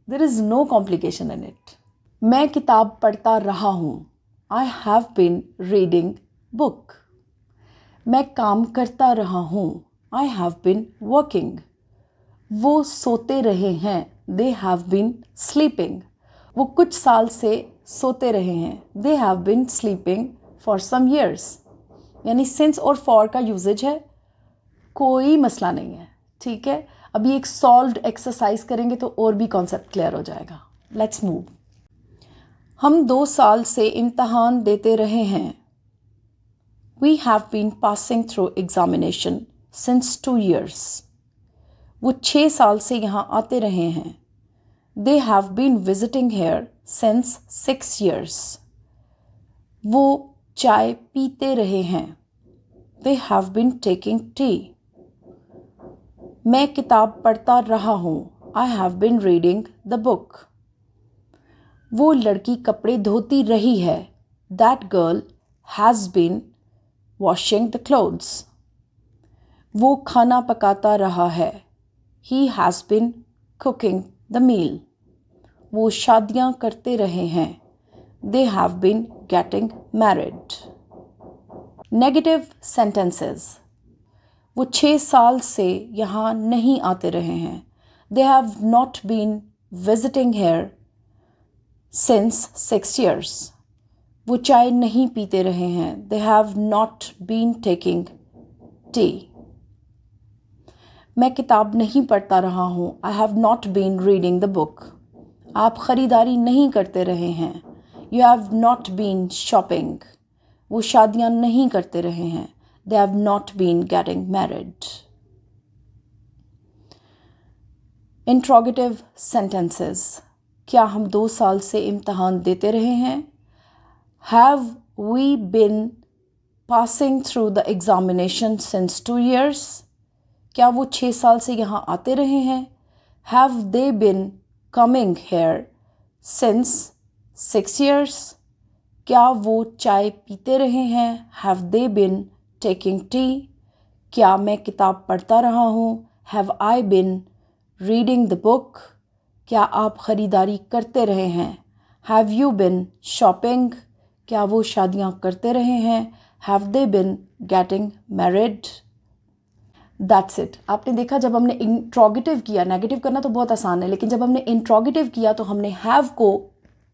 there is no complication in it. मैं किताब पढ़ता रहा हूँ, I have been reading book. मैं काम करता रहा हूँ, आई हैव बिन वर्किंग। वो सोते रहे हैं, दे हैव बीन स्लीपिंग। वो कुछ साल से सोते रहे हैं, they have been sleeping for some years. यानी सिंस और फॉर का यूजेज है, कोई मसला नहीं है, ठीक है। अभी एक सॉल्व्ड एक्सरसाइज करेंगे तो और भी कॉन्सेप्ट क्लियर हो जाएगा। Let's move. हम 2 साल से इम्तहान देते रहे हैं, we have been passing through examination since 2 years। वो 6 साल से यहाँ आते रहे हैं, they have been visiting here since 6 years। वो चाय पीते रहे हैं, they have been taking tea. मैं किताब पढ़ता रहा हूँ, I have been reading the book. वो लड़की कपड़े धोती रही है, that girl has been washing the clothes. वो खाना पकाता रहा है, he has been cooking the meal. वो शादियाँ करते रहे हैं, they have been getting married. Negative sentences. वो 6 साल से यहाँ नहीं आते रहे हैं, they have not been visiting here since 6 years। वो चाय नहीं पीते रहे हैं, they have not been taking tea. मैं किताब नहीं पढ़ता रहा हूँ, I have not been reading the book. आप ख़रीदारी नहीं करते रहे हैं, you have not been shopping. वो शादियाँ नहीं करते रहे हैं, they have not been getting married. Interrogative sentences. क्या हम 2 साल से इम्तहान देते रहे हैं? Have we been passing through the examination since 2 years? क्या वो 6 साल से यहाँ आते रहे हैं? Have they been coming here since 6 years? क्या वो चाय पीते रहे हैं? Have they been taking tea? क्या मैं किताब पढ़ता रहा हूँ? Have I been reading the book? क्या आप ख़रीदारी करते रहे हैं? Have you been shopping? क्या वो शादियाँ करते रहे हैं? Have they been getting married? That's it. आपने देखा जब हमने इंट्रोगेटिव किया, नेगेटिव करना तो बहुत आसान है, लेकिन जब हमने इंट्रोगेटिव किया तो हमने हैव को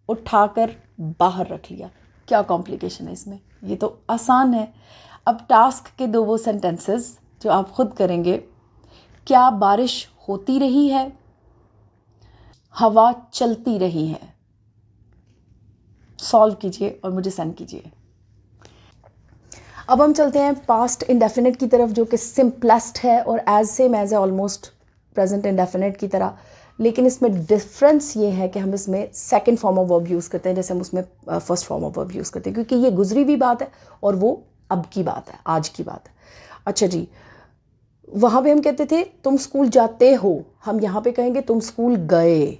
उठाकर बाहर रख लिया। क्या कॉम्प्लिकेशन है इसमें? ये तो आसान है। अब टास्क के 2 वो सेंटेंसेस जो आप खुद करेंगे। क्या बारिश होती रही है? हवा चलती रही है। सॉल्व कीजिए और मुझे सेंड कीजिए। अब हम चलते हैं पास्ट इंडेफिनिट की तरफ, जो कि सिंपलेस्ट है और as same as a almost present indefinite की तरह, लेकिन इसमें डिफरेंस ये है कि हम इसमें second form of verb use करते हैं, जैसे हम उसमें first form of verb use करते हैं, क्योंकि ये गुजरी हुई बात है और वो अब की बात है, आज की बात है। अच्छा जी, वहाँ पे हम कहते थे तुम स्कूल जाते हो, हम यहाँ पे कहेंगे तुम स्कूल गए।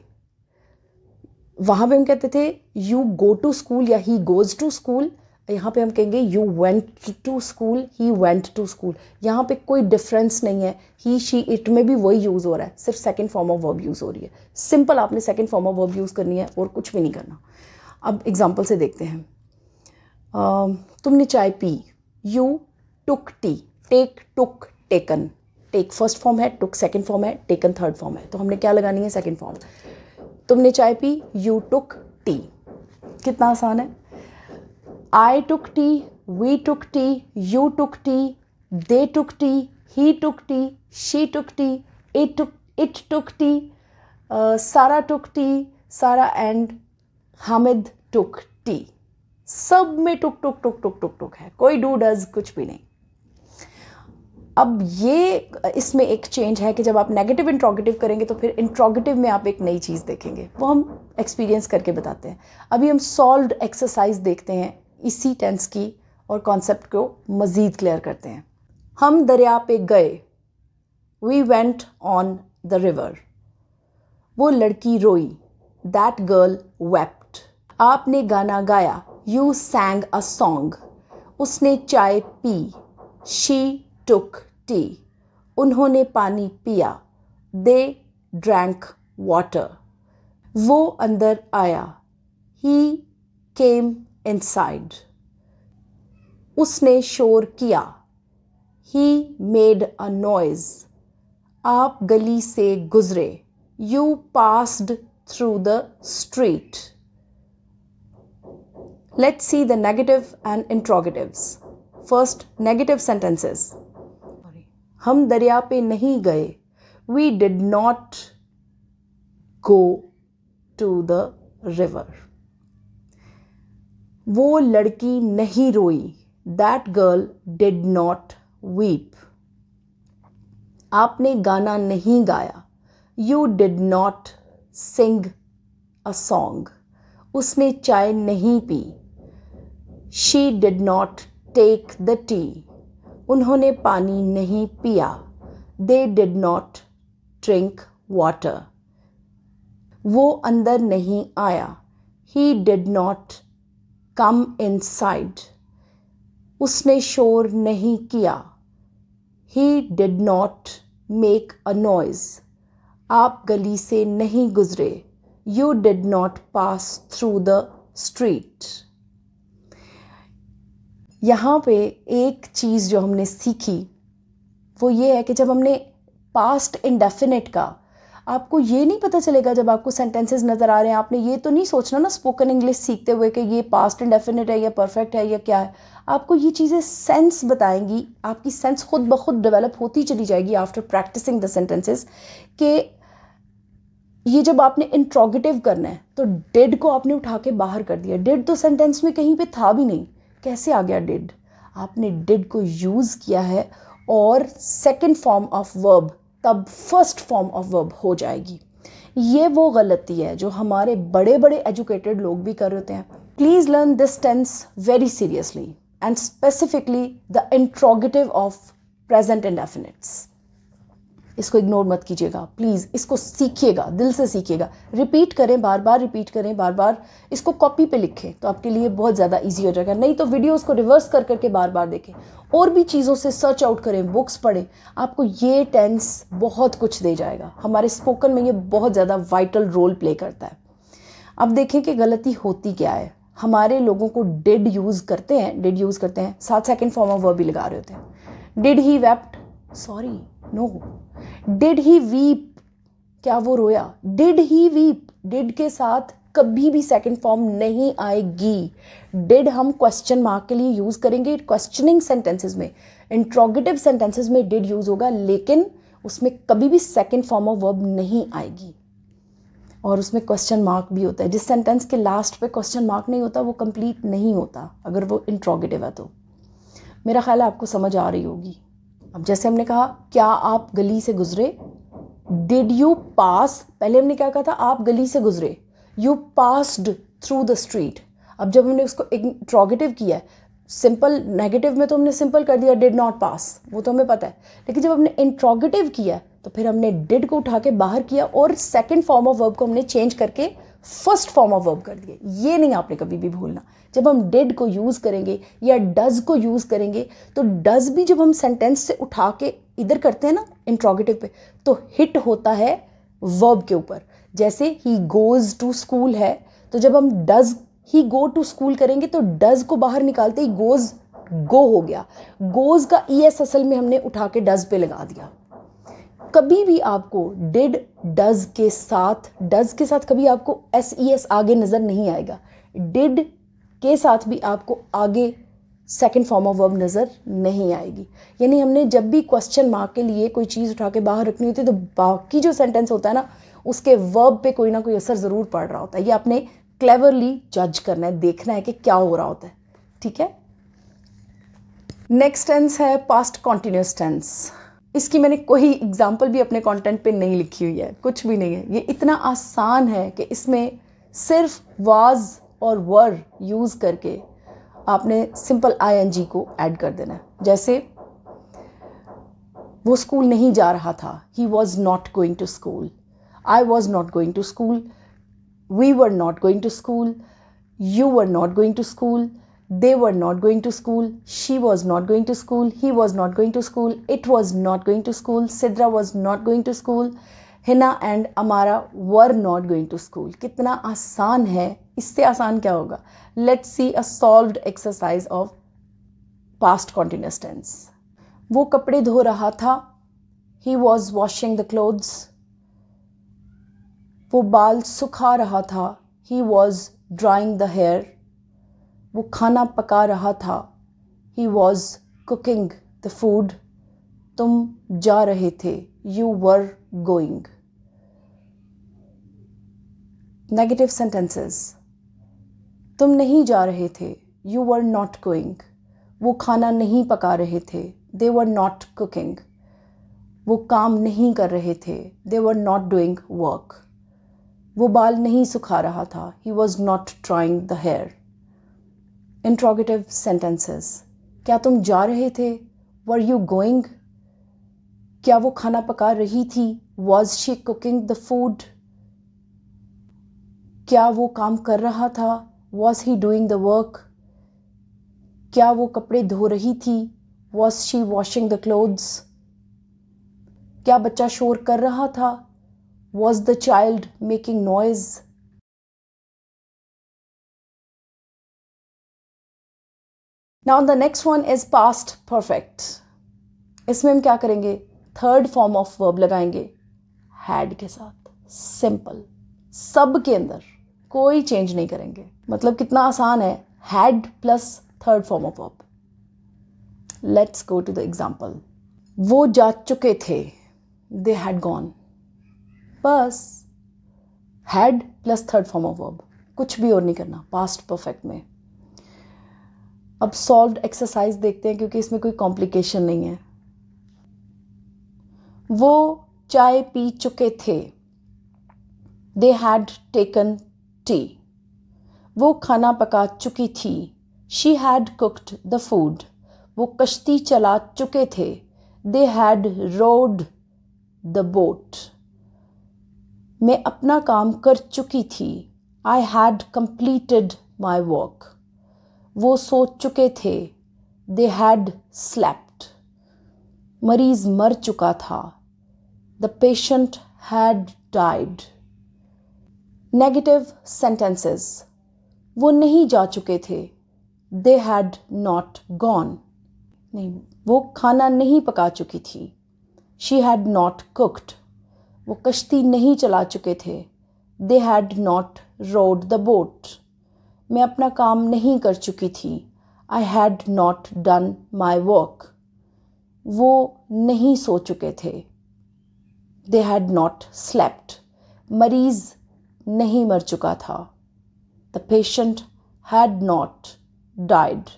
वहाँ पे हम कहते थे यू गो टू स्कूल या ही गोज़ टू स्कूल, यहाँ पे हम कहेंगे you went to school, he went to school. यहाँ पे कोई डिफरेंस नहीं है, ही शी इट में भी वही यूज़ हो रहा है, सिर्फ second form of verb use हो रही है। सिंपल आपने second form of verb use करनी है और कुछ भी नहीं करना। अब एग्जांपल से देखते हैं। तुमने चाय पी, you took tea. Take, took, taken. Take first form है, टुक सेकंड फॉर्म है, टेकन थर्ड फॉर्म है, तो हमने क्या लगानी है? Second form. तुमने चाय पी, यू टुक टी। कितना आसान है। I took tea, we took tea, you took tea, they took tea, he took tea, she took tea, it took tea, Sarah took tea, Sarah and Hamid took tea। सब में टुक टुक टुक टुक टुक टुक है, कोई do does कुछ भी नहीं। अब ये इसमें एक चेंज है कि जब आप नेगेटिव इंट्रोगेटिव करेंगे तो फिर इंट्रोगेटिव में आप एक नई चीज़ देखेंगे, वो हम एक्सपीरियंस करके बताते हैं। अभी हम सॉल्व्ड एक्सरसाइज देखते हैं इसी टेंस की और कॉन्सेप्ट को मज़ीद क्लियर करते हैं। हम दरिया पे गए, we went on the river. वो लड़की रोई, दैट गर्ल वेप्ट। आपने गाना गाया, यू सैंग अ सॉन्ग। उसने चाय पी, शी टुक टी। उन्होंने पानी पिया, दे ड्रैंक वाटर। वो अंदर आया, ही केम inside। उसने शोर किया, he made a noise। आप गली से गुजरे, you passed through the street. Let's see the negative and interrogatives. First, negative sentences. हम दरिया पे नहीं गए, we did not go to the river. वो लड़की नहीं रोई, that girl did not weep. आपने गाना नहीं गाया, you did not sing a song. उसने चाय नहीं P, she did not take the tea. उन्होंने पानी नहीं पिया, they did not drink water. वो अंदर नहीं आया, he did not come inside. उसने शोर नहीं किया, he did not make a noise. आप गली से नहीं गुजरे, you did not pass through the street. यहाँ पे एक चीज़ जो हमने सीखी वो ये है कि जब हमने पास्ट इंडेफिनिट का, आपको ये नहीं पता चलेगा जब आपको सेंटेंसेस नज़र आ रहे हैं, आपने ये तो नहीं सोचना ना स्पोकन इंग्लिश सीखते हुए कि ये पास्ट इंडेफिनिट है या परफेक्ट है या क्या है. आपको ये चीज़ें सेंस बताएंगी, आपकी सेंस खुद ब खुद डेवलप होती चली जाएगी आफ्टर प्रैक्टिसिंग द सेंटेंसेस. कि ये जब आपने इंट्रोगेटिव करना है तो डिड को आपने उठा के बाहर कर दिया. डिड तो सेंटेंस में कहीं पे था भी नहीं, कैसे आ गया डिड? आपने डिड को यूज़ किया है और सेकेंड फॉर्म ऑफ वर्ब तब फर्स्ट फॉर्म ऑफ वर्ब हो जाएगी. ये वो गलती है जो हमारे बड़े बड़े एजुकेटेड लोग भी कर होते हैं. Please learn this tense very seriously and specifically the interrogative of present indefinites. इसको इग्नोर मत कीजिएगा प्लीज़, इसको सीखिएगा, दिल से सीखिएगा. रिपीट करें, बार बार रिपीट करें, बार बार इसको कॉपी पे लिखें तो आपके लिए बहुत ज़्यादा इजी हो जाएगा. नहीं तो वीडियोस को रिवर्स कर करके बार बार देखें, और भी चीज़ों से सर्च आउट करें, बुक्स पढ़ें. आपको ये टेंस बहुत कुछ दे जाएगा. हमारे स्पोकन में ये बहुत ज़्यादा वाइटल रोल प्ले करता है. अब देखें कि गलती होती क्या है. हमारे लोगों को डिड यूज़ करते हैं, साथ सेकेंड फॉर्म ऑफ वर्ब भी लगा रहे होते हैं. Did he wept, sorry no. Did he weep, क्या वो रोया? डिड ही वीप, डिड के साथ कभी भी सेकंड फॉर्म नहीं आएगी. डिड हम क्वेश्चन मार्क के लिए यूज करेंगे क्वेश्चनिंग सेंटेंसेस में. इंट्रोगेटिव सेंटेंसेस में डिड यूज होगा, लेकिन उसमें कभी भी सेकंड फॉर्म ऑफ वर्ब नहीं आएगी. और उसमें क्वेश्चन मार्क भी होता है. जिस सेंटेंस के लास्ट पे क्वेश्चन मार्क नहीं होता वो कंप्लीट नहीं होता अगर वो इंट्रोगेटिव है. तो मेरा ख्याल है आपको समझ आ रही होगी. अब जैसे हमने कहा, क्या आप गली से गुजरे? डिड यू पास, पहले हमने क्या कहा था, आप गली से गुजरे, you passed through the street. अब जब हमने उसको इंट्रोगेटिव किया है, सिंपल नेगेटिव में तो हमने सिंपल कर दिया डिड नॉट पास, वो तो हमें पता है. लेकिन जब हमने इंट्रोगेटिव किया है तो फिर हमने डिड को उठा के बाहर किया और सेकेंड फॉर्म ऑफ वर्ब को हमने चेंज करके फर्स्ट फॉर्म ऑफ वर्ब कर दिया. ये नहीं आपने कभी भी भूलना. जब हम डिड को यूज़ करेंगे या डज को यूज़ करेंगे तो डज भी जब हम सेंटेंस से उठा के इधर करते हैं ना इंट्रोगेटिव पे, तो हिट होता है वर्ब के ऊपर. जैसे ही गोज़ टू स्कूल है, तो जब हम does he go to school करेंगे तो डज को बाहर निकालते ही गोज़ गो हो गया. गोज़ का ईएस असल में हमने उठा के डज पे लगा दिया. कभी भी आपको डिड डज के साथ कभी आपको एस आगे नज़र नहीं आएगा. डिड के साथ भी आपको आगे सेकंड फॉर्म ऑफ वर्ब नज़र नहीं आएगी. यानी हमने जब भी क्वेश्चन मार्क के लिए कोई चीज़ उठा के बाहर रखनी होती है तो बाकी जो सेंटेंस होता है ना उसके वर्ब पे कोई ना कोई असर ज़रूर पड़ रहा होता है. ये आपने क्लेवरली जज करना है, देखना है कि क्या हो रहा होता है. ठीक है. नेक्स्ट टेंस है पास्ट कॉन्टिन्यूस टेंस. इसकी मैंने कोई एग्जाम्पल भी अपने कंटेंट पे नहीं लिखी हुई है, कुछ भी नहीं है. ये इतना आसान है कि इसमें सिर्फ वाज और वर यूज़ करके आपने सिंपल आईएनजी को ऐड कर देना है. जैसे वो स्कूल नहीं जा रहा था, he was not going to school. I was not going to school. We were not going to school. You were not going to school. They were not going to school. She was not going to school. He was not going to school. It was not going to school. Sidra was not going to school. Hina and Amara were not going to school. कितना आसान है. इससे आसान क्या होगा? Let's see a solved exercise of past continuous tense. वो कपड़े धो रहा था. He was washing the clothes. वो बाल सुखा रहा था. He was drying the hair. वो खाना पका रहा था. He was cooking the food. तुम जा रहे थे. You were going. Negative sentences. तुम नहीं जा रहे थे. You were not going. वो खाना नहीं पका रहे थे. They were not cooking. वो काम नहीं कर रहे थे. They were not doing work. वो बाल नहीं सुखा रहा था. He was not drying the hair. Interrogative sentences. क्या तुम जा रहे थे? Were you going? क्या वो खाना पका रही थी? Was she cooking the food? क्या वो काम कर रहा था? Was he doing the work? क्या वो कपड़े धो रही थी? Was she washing the clothes? क्या बच्चा शोर कर रहा था? Was the child making noise? Now the next one is past perfect. इसमें हम क्या करेंगे? थर्ड फॉर्म ऑफ वर्ब लगाएंगे had के साथ. सिंपल. सब के अंदर कोई चेंज नहीं करेंगे. मतलब कितना आसान है. had plus third form of verb. Let's go to the example. वो जा चुके थे. They had gone. बस had plus third form of verb. कुछ भी और नहीं करना पास्ट परफेक्ट में. अब सॉल्व्ड एक्सरसाइज देखते हैं क्योंकि इसमें कोई कॉम्प्लिकेशन नहीं है. वो चाय पी चुके थे. They had taken tea. वो खाना पका चुकी थी. She had cooked the food. वो कश्ती चला चुके थे. They had rowed the boat. मैं अपना काम कर चुकी थी. I had completed my work. वो सो चुके थे. They had slept. मरीज मर चुका था. The patient had died. Negative sentences. वो नहीं जा चुके थे. They had not gone. नहीं, वो खाना नहीं पका चुकी थी. She had not cooked. वो कश्ती नहीं चला चुके थे. They had not rowed the boat. मैं अपना काम नहीं कर चुकी थी. I had not done my work. वो नहीं सो चुके थे. They had not slept. मरीज नहीं मर चुका था. The patient had not died.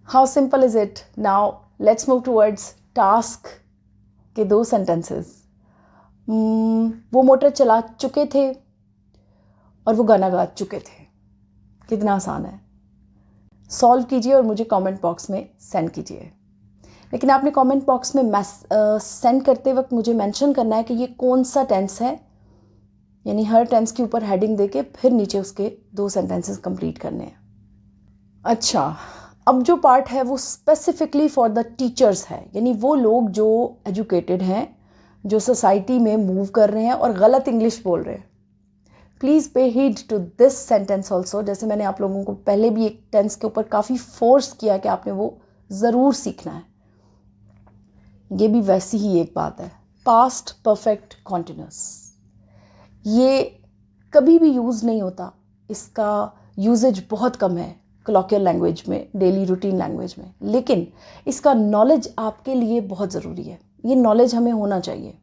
How simple is it? Now let's move towards task के दो sentences. वो मोटर चला चुके थे और वो गाना गा चुके थे. कितना आसान है. सॉल्व कीजिए और मुझे कमेंट बॉक्स में सेंड कीजिए. लेकिन आपने कमेंट बॉक्स में सेंड करते वक्त मुझे मेंशन करना है कि ये कौन सा टेंस है. यानी हर टेंस के ऊपर हेडिंग देके फिर नीचे उसके दो सेंटेंसेस कंप्लीट करने हैं. अच्छा, अब जो पार्ट है वो स्पेसिफिकली फॉर द टीचर्स है. यानी वो लोग जो एजुकेटेड हैं, जो सोसाइटी में मूव कर रहे हैं और गलत इंग्लिश बोल रहे हैं. Please pay heed to this sentence also. जैसे मैंने आप लोगों को पहले भी एक टेंस के ऊपर काफ़ी फोर्स किया कि आपने वो ज़रूर सीखना है. ये भी वैसी ही एक बात है. Past perfect continuous. ये कभी भी यूज़ नहीं होता. इसका यूजेज बहुत कम है कॉलोकियल लैंग्वेज में, डेली रूटीन लैंग्वेज में. लेकिन इसका नॉलेज आपके लिए बहुत ज़रूरी है. ये नॉलेज हमें होना चाहिए.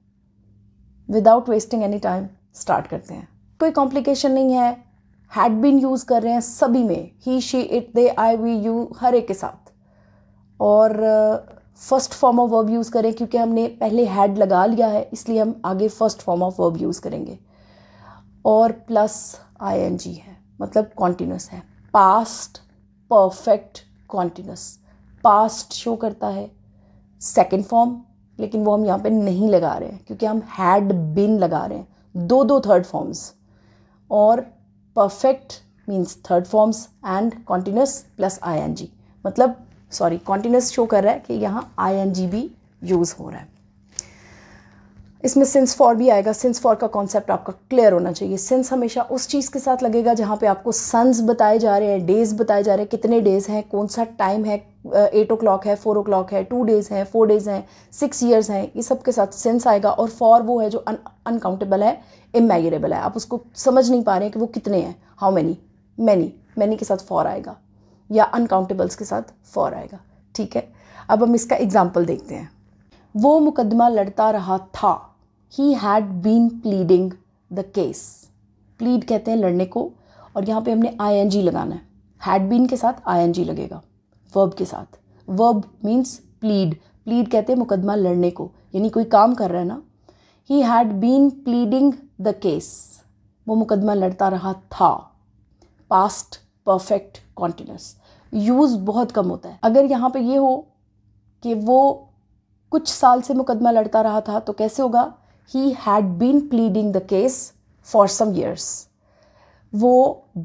Without wasting any time start करते हैं. कोई कॉम्प्लिकेशन नहीं है. हैड बीन यूज़ कर रहे हैं सभी में. He, she, it, they, I, we, you, हर एक के साथ. और first form of verb use करें क्योंकि हमने पहले हैड लगा लिया है, इसलिए हम आगे first form of verb use करेंगे. और प्लस ing है, मतलब कॉन्टिन्यूस है. Past perfect continuous. Past show करता है सेकेंड फॉर्म, लेकिन वो हम यहाँ पे नहीं लगा रहे हैं क्योंकि हम हैड बीन लगा रहे हैं. दो थर्ड फॉर्म्स. और perfect means third forms and continuous plus ing. मतलब कॉन्टिन्यूस शो कर रहा है कि यहाँ ing भी यूज़ हो रहा है. इसमें सिंस फॉर भी आएगा। सिंस फॉर का कॉन्सेप्ट आपका क्लियर होना चाहिए। सिंस हमेशा उस चीज़ के साथ लगेगा जहाँ पे आपको सन्स बताए जा रहे हैं, डेज बताए जा रहे हैं, कितने डेज हैं, कौन सा टाइम है, 8 o'clock है, 4 o'clock है, 2 days हैं, 4 days हैं, 6 years हैं, ये सब के साथ सिंस आएगा। और फॉर वो है जो अनकाउंटेबल है, इमेजरेबल है, आप उसको समझ नहीं पा रहे हैं कि वो कितने हैं, हाउ मैनी, मैनी के साथ फॉर आएगा या अनकाउंटेबल्स के साथ फॉर आएगा। ठीक है, अब हम इसका एग्जाम्पल देखते हैं। वो मुकदमा लड़ता रहा था, he had been pleading the case. Plead कहते हैं लड़ने को, और यहाँ पे हमने ing लगाना है। हैड बीन के साथ ing लगेगा वर्ब के साथ। Verb means plead. प्लीड कहते हैं मुकदमा लड़ने को, यानी कोई काम कर रहा है ना। He had been pleading the case, वो मुकदमा लड़ता रहा था। पास्ट परफेक्ट कॉन्टिन्यूस, यूज़ बहुत कम होता है। अगर यहाँ पे ये हो कि वो कुछ साल से मुकदमा लड़ता रहा था तो कैसे होगा? He had been pleading the case for some years. वो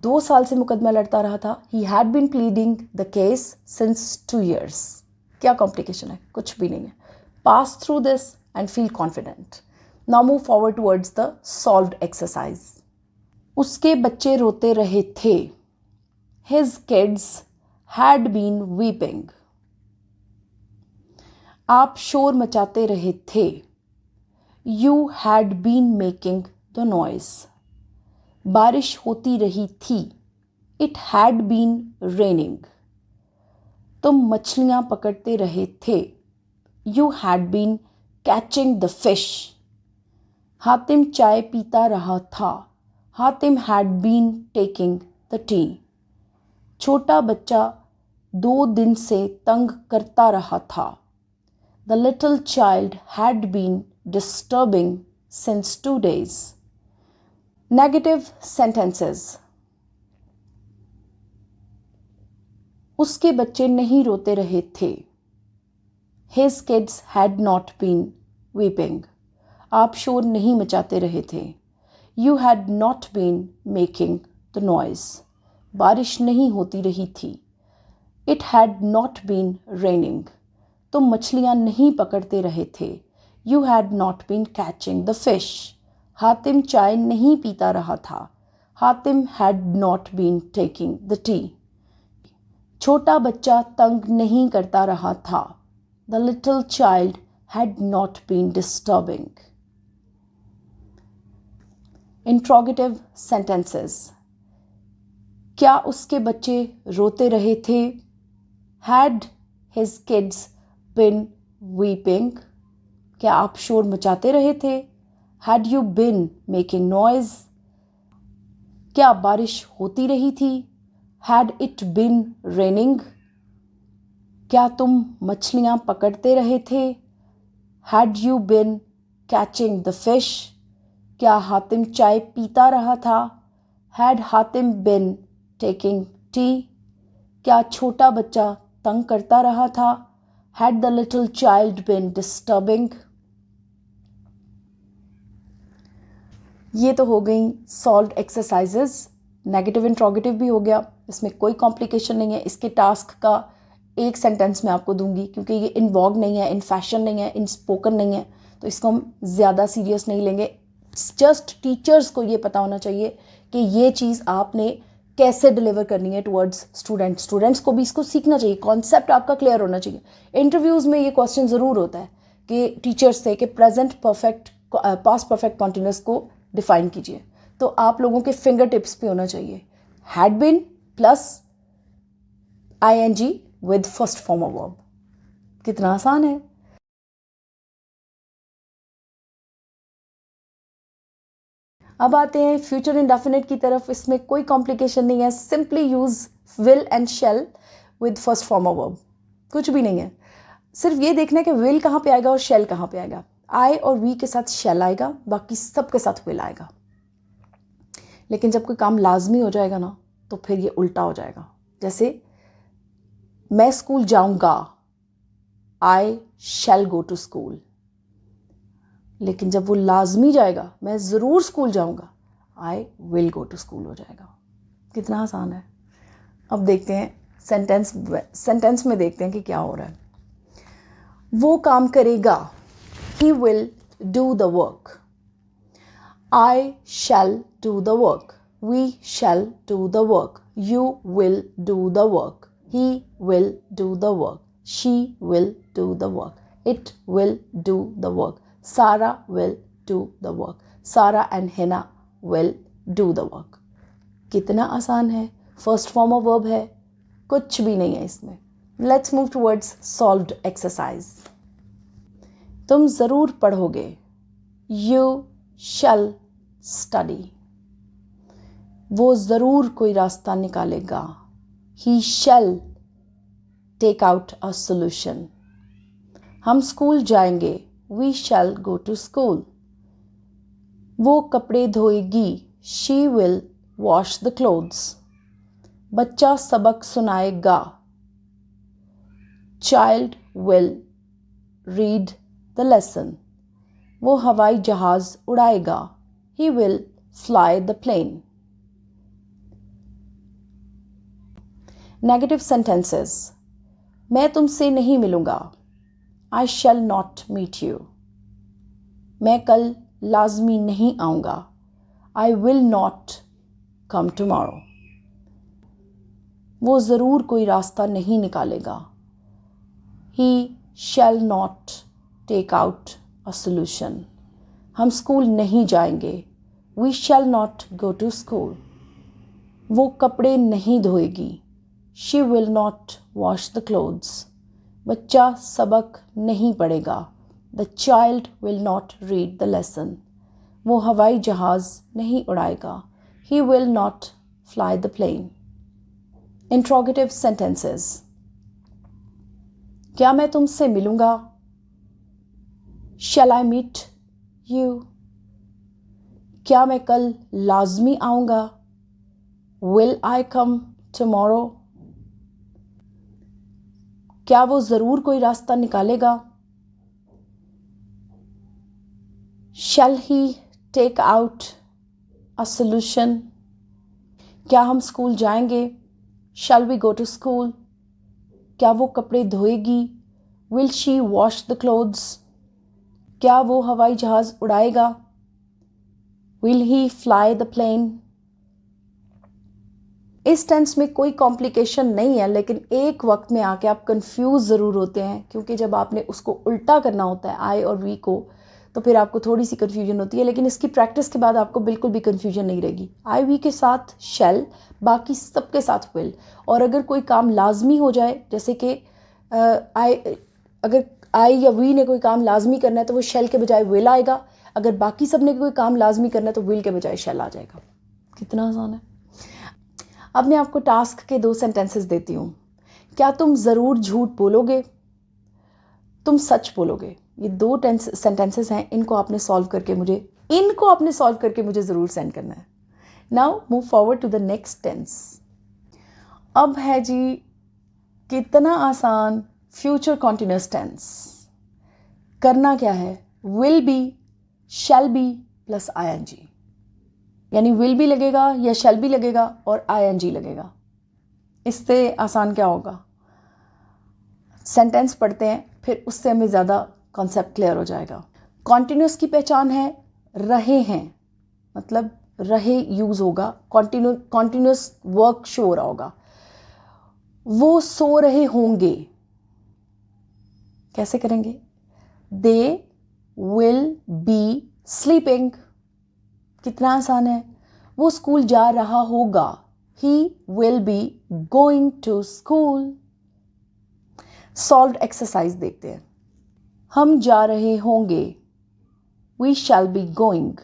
2 साल से मुकदमा लड़ता रहा था। He had been pleading the case since 2 years. क्या कॉम्प्लिकेशन है? कुछ भी नहीं है। Pass through this and feel confident. Now move forward towards the solved exercise. उसके बच्चे रोते रहे थे। His kids had been weeping. आप शोर मचाते रहे थे। You had been making the noise. बारिश होती रही थी। It had been raining. तुम मछलियां पकड़ते रहे थे। You had been catching the fish. Hatim चाय पीता रहा था। Hatim had been taking the tea. छोटा बच्चा 2 दिन से तंग करता रहा था। The little child had been disturbing since 2 days. Negative sentences. उसके बच्चे नहीं रोते रहे थे। His kids had not been weeping. आप शोर नहीं मचाते रहे थे। You had not been making the noise. बारिश नहीं होती रही थी। It had not been raining. तुम मछलियां नहीं पकड़ते रहे थे। You had not been catching the fish. Hatim चाय नहीं पीता रहा था। Hatim had not been taking the tea. छोटा बच्चा तंग नहीं करता रहा था। The little child had not been disturbing. Interrogative sentences. क्या उसके बच्चे रोते रहे थे? Had his kids been weeping? क्या आप शोर मचाते रहे थे? Had you been making noise? क्या बारिश होती रही थी? Had it been raining? क्या तुम मछलियां पकड़ते रहे थे? Had you been catching the fish? क्या हातिम चाय पीता रहा था? Had Hatim been taking tea? क्या छोटा बच्चा तंग करता रहा था? Had the little child been disturbing? ये तो हो गई सॉल्व्ड एक्सरसाइजेज। नेगेटिव इंट्रोगेटिव भी हो गया, इसमें कोई कॉम्प्लिकेशन नहीं है। इसके टास्क का एक सेंटेंस मैं आपको दूंगी, क्योंकि ये इन वॉग नहीं है, इन फैशन नहीं है, इन स्पोकन नहीं है, तो इसको हम ज़्यादा सीरियस नहीं लेंगे। जस्ट टीचर्स को ये पता होना चाहिए कि ये चीज़ आपने कैसे डिलीवर करनी है टुवर्ड्स स्टूडेंट्स को भी इसको सीखना चाहिए। कॉन्सेप्ट आपका क्लियर होना चाहिए। इंटरव्यूज़ में ये क्वेश्चन ज़रूर होता है कि टीचर्स से कि present perfect past perfect continuous को डिफाइन कीजिए, तो आप लोगों के फिंगर टिप्स पे होना चाहिए had been plus ing with first form of verb. कितना आसान है। अब आते हैं फ्यूचर इंडेफिनिट की तरफ। इसमें कोई कॉम्प्लिकेशन नहीं है। Simply use will and shall with first form of verb, कुछ भी नहीं है। सिर्फ ये देखना है कि विल कहाँ पे आएगा और शेल कहाँ पे आएगा। आई और वी के साथ शेल आएगा, बाकी सब के साथ विल आएगा। लेकिन जब कोई काम लाजमी हो जाएगा ना, तो फिर ये उल्टा हो जाएगा। जैसे मैं स्कूल जाऊंगा, आई शैल गो टू स्कूल। लेकिन जब वो लाजमी जाएगा, मैं ज़रूर स्कूल जाऊंगा, I will go to school हो जाएगा। कितना आसान है। अब देखते हैं सेंटेंस में देखते हैं कि क्या हो रहा है। वो काम करेगा, he will do the work. I shall do the work. We shall do the work. You will do the work. He will do the work. She will do the work. It will do the work. Sarah will do the work. Sarah and Hannah will do the work. कितना आसान है. First form of verb है, कुछ भी नहीं है इसमें. Let's move towards solved exercise. तुम जरूर पढ़ोगे. You shall study. वो जरूर कोई रास्ता निकालेगा. He shall take out a solution. हम स्कूल जाएंगे. We shall go to school. वो कपड़े धोएगी. She will wash the clothes. बच्चा सबक सुनाएगा. Child will read the lesson. वो हवाई जहाज उड़ाएगा. He will fly the plane. Negative sentences. मैं तुमसे नहीं मिलूंगा. I shall not meet you. मैं कल लाजमी नहीं आऊंगा. I will not come tomorrow. वो ज़रूर कोई रास्ता नहीं निकालेगा. He shall not take out a solution. हम स्कूल नहीं जाएंगे. We shall not go to school. वो कपड़े नहीं धोएगी. She will not wash the clothes. बच्चा सबक नहीं पढ़ेगा. The child will not read the lesson. वो हवाई जहाज़ नहीं उड़ाएगा. He will not fly the plane. Interrogative sentences. क्या मैं तुमसे मिलूंगा. Shall I meet you. क्या मैं कल लाजमी आऊंगा. Will I come tomorrow. क्या वो जरूर कोई रास्ता निकालेगा. Shall he take out a solution. क्या हम स्कूल जाएंगे. Shall we go to school. क्या वो कपड़े धोएगी. Will she wash the clothes. क्या वो हवाई जहाज उड़ाएगा. Will he fly the plane. इस टेंस में कोई कॉम्प्लिकेशन नहीं है, लेकिन एक वक्त में आके आप कंफ्यूज ज़रूर होते हैं, क्योंकि जब आपने उसको उल्टा करना होता है आई और वी को, तो फिर आपको थोड़ी सी कन्फ्यूजन होती है. लेकिन इसकी प्रैक्टिस के बाद आपको बिल्कुल भी कन्फ्यूजन नहीं रहेगी. आई वी के साथ शैल, बाकी सबके साथ विल. और अगर कोई काम लाजमी हो जाए, जैसे कि अगर आई या वी ने कोई काम लाजमी करना है तो वो शैल के बजाय विल आएगा. अगर बाकी सब ने कोई काम लाजमी करना है तो विल के बजाय शैल आ जाएगा. कितना आसान है. अब मैं आपको टास्क के 2 सेंटेंसेस देती हूँ. क्या तुम ज़रूर झूठ बोलोगे. तुम सच बोलोगे. ये 2 सेंटेंसेस हैं. इनको आपने सॉल्व करके मुझे ज़रूर सेंड करना है. Now move forward to the next tense. अब है जी कितना आसान फ्यूचर कॉन्टिन्यूअस टेंस. करना क्या है. Will be, shall be plus ING. यानी विल भी लगेगा या शैल भी लगेगा और आईएनजी लगेगा. इससे आसान क्या होगा. सेंटेंस पढ़ते हैं, फिर उससे हमें ज़्यादा कॉन्सेप्ट क्लियर हो जाएगा. कॉन्टिन्यूस की पहचान है रहे हैं, मतलब रहे यूज़ होगा. कॉन्टिन्यूस वर्क शो हो रहा होगा. वो सो रहे होंगे. कैसे करेंगे. They will be sleeping. कितना आसान है. वो स्कूल जा रहा होगा. He will be going to school. Solved exercise देखते हैं. हम जा रहे होंगे. We shall be going.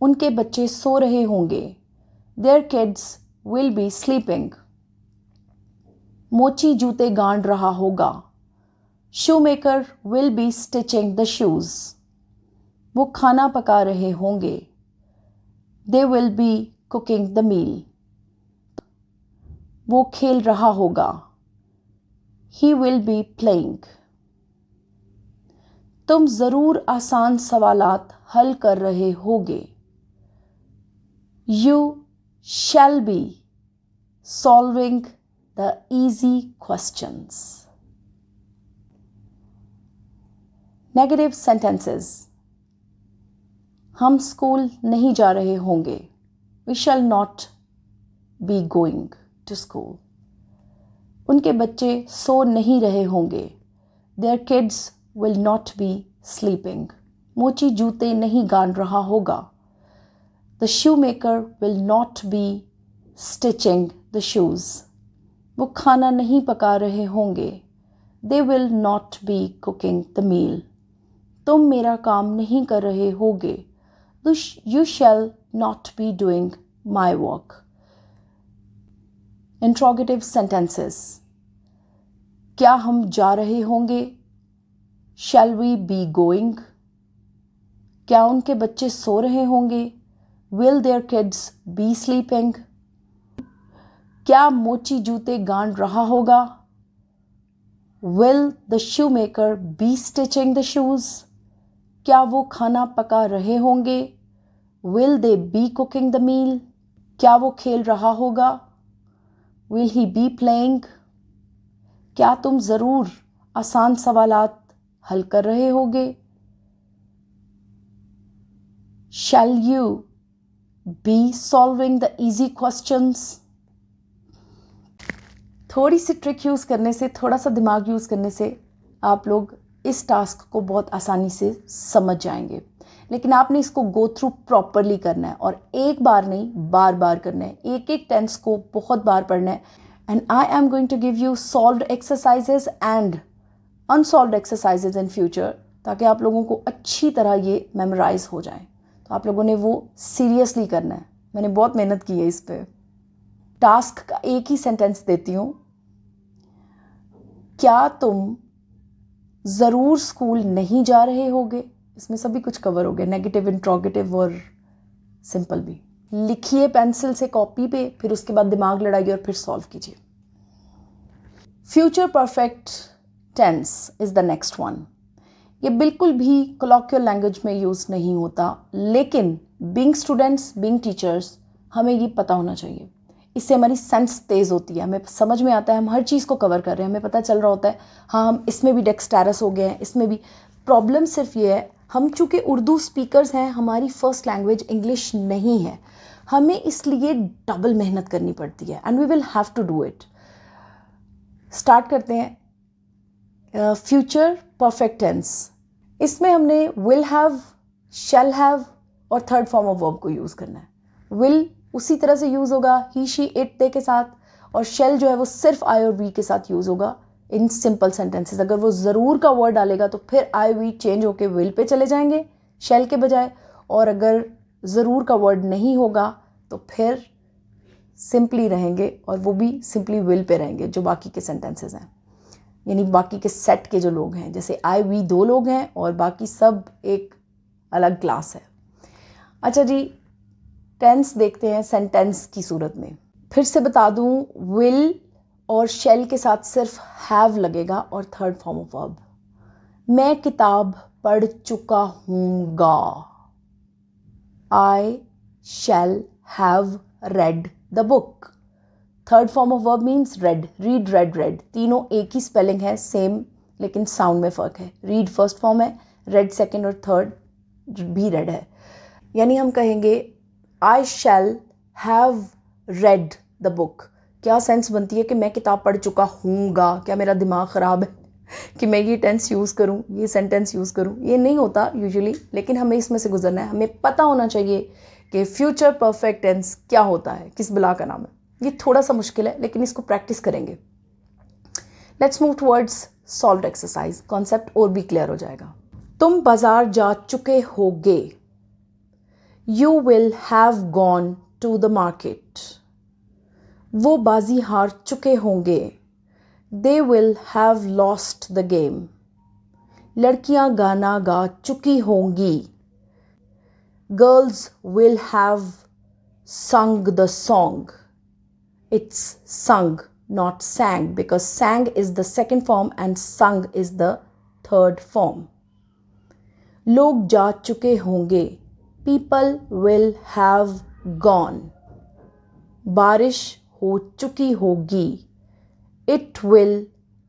उनके बच्चे सो रहे होंगे. Their kids will be sleeping. मोची जूते गांड रहा होगा. Shoemaker will be stitching the shoes. वो खाना पका रहे होंगे. They will be cooking the meal. वो खेल रहा होगा. He will be playing. तुम ज़रूर आसान सवालात हल कर रहे होगे. You shall be solving the easy questions. Negative sentences. हम स्कूल नहीं जा रहे होंगे. We shall not be going to school. उनके बच्चे सो नहीं रहे होंगे. Their kids will not be sleeping. मोची जूते नहीं गान रहा होगा. The shoemaker will not be stitching the shoes. वो खाना नहीं पका रहे होंगे. They will not be cooking the meal. तुम मेरा काम नहीं कर रहे होगे. You shall not be doing my work. Interrogative sentences. क्या हम जा रहे होंगे? Shall we be going? क्या उनके बच्चे सो रहे होंगे? Will their kids be sleeping? क्या मोची जूते गान रहा होगा? Will the shoemaker be stitching the shoes? क्या वो खाना पका रहे होंगे? Will they be cooking the meal? क्या वो खेल रहा होगा? Will he be playing? क्या तुम ज़रूर आसान सवालात हल कर रहे होगे? Shall you be solving the easy questions? थोड़ी सी ट्रिक यूज़ करने से, थोड़ा सा दिमाग यूज़ करने से आप लोग इस टास्क को बहुत आसानी से समझ जाएंगे. लेकिन आपने इसको गो थ्रू प्रॉपरली करना है और एक बार नहीं, बार बार करना है. एक एक टेंस को बहुत बार पढ़ना है. And I am going to give you solved exercises and unsolved exercises in future, ताकि आप लोगों को अच्छी तरह ये मेमोराइज हो जाए. तो आप लोगों ने वो सीरियसली करना है. मैंने बहुत मेहनत की है इस पर. टास्क का एक ही सेंटेंस देती हूँ. क्या तुम ज़रूर स्कूल नहीं जा रहे होगे? इसमें सभी कुछ कवर हो गया, नेगेटिव, इंट्रोगेटिव और सिंपल भी. लिखिए पेंसिल से कॉपी पे, फिर उसके बाद दिमाग लड़ाइए और फिर सॉल्व कीजिए. Future perfect tense is the next one. ये बिल्कुल भी कॉलोक्वियल लैंग्वेज में यूज़ नहीं होता, लेकिन बीइंग स्टूडेंट्स, बीइंग टीचर्स, हमें ये पता होना चाहिए. इससे हमारी सेंस तेज़ होती है, हमें समझ में आता है हम हर चीज़ को कवर कर रहे हैं. हमें पता चल रहा होता है हाँ हम इसमें भी डेक्स्टैरस हो गए हैं, इसमें भी. प्रॉब्लम सिर्फ ये है, हम चूँकि उर्दू स्पीकर्स हैं, हमारी फर्स्ट लैंग्वेज इंग्लिश नहीं है, हमें इसलिए डबल मेहनत करनी पड़ती है. And we will have to do it. Start करते हैं. Future perfect tense. इसमें हमने विल हैव, शैल हैव और थर्ड फॉर्म ऑफ वर्ब को यूज़ करना है. विल उसी तरह से यूज़ होगा ही, शी, इट, दे के साथ, और शेल जो है वो सिर्फ आई और वी के साथ यूज़ होगा इन सिंपल सेंटेंसेस. अगर वो ज़रूर का वर्ड डालेगा तो फिर आई वी चेंज होके विल पे चले जाएंगे शेल के बजाय, और अगर ज़रूर का वर्ड नहीं होगा तो फिर सिंपली रहेंगे और वो भी सिंपली विल पे रहेंगे जो बाकी के सेंटेंसेस हैं, यानी बाकी के सेट के जो लोग हैं. जैसे आई वी दो लोग हैं और बाकी सब एक अलग क्लास है. अच्छा जी, टेंस देखते हैं सेंटेंस की सूरत में. फिर से बता दूं, विल और शेल के साथ सिर्फ हैव लगेगा और थर्ड फॉर्म ऑफ वर्ब. मैं किताब पढ़ चुका हूँगा. I shall have read the book. Third form of verb means read, read, read, read. तीनों एक ही स्पेलिंग है, सेम, लेकिन साउंड में फ़र्क है. रीड फर्स्ट फॉर्म है, रेड सेकेंड और थर्ड भी रेड है. यानी हम कहेंगे I shall have read the book. क्या सेंस बनती है कि मैं किताब पढ़ चुका हूँगा. क्या मेरा दिमाग ख़राब है कि मैं ये टेंस यूज़ करूँ, ये सेंटेंस यूज़ करूँ? ये नहीं होता यूजुअली, लेकिन हमें इसमें से गुजरना है. हमें पता होना चाहिए कि फ्यूचर परफेक्ट टेंस क्या होता है, किस बला का नाम है. ये थोड़ा सा मुश्किल है, लेकिन इसको प्रैक्टिस करेंगे. Let's move towards solved exercise. Concept और भी क्लियर हो जाएगा. तुम बाजार जा चुके होगे. You will have gone to the market. वो बाजी हार चुके होंगे. They will have lost the game. लड़कियां गाना गा चुकी होंगी. Girls will have sung the song. It's sung, not sang, because sang is the second form and sung is the third form. लोग जा चुके होंगे. People will have gone. बारिश हो चुकी होगी. It will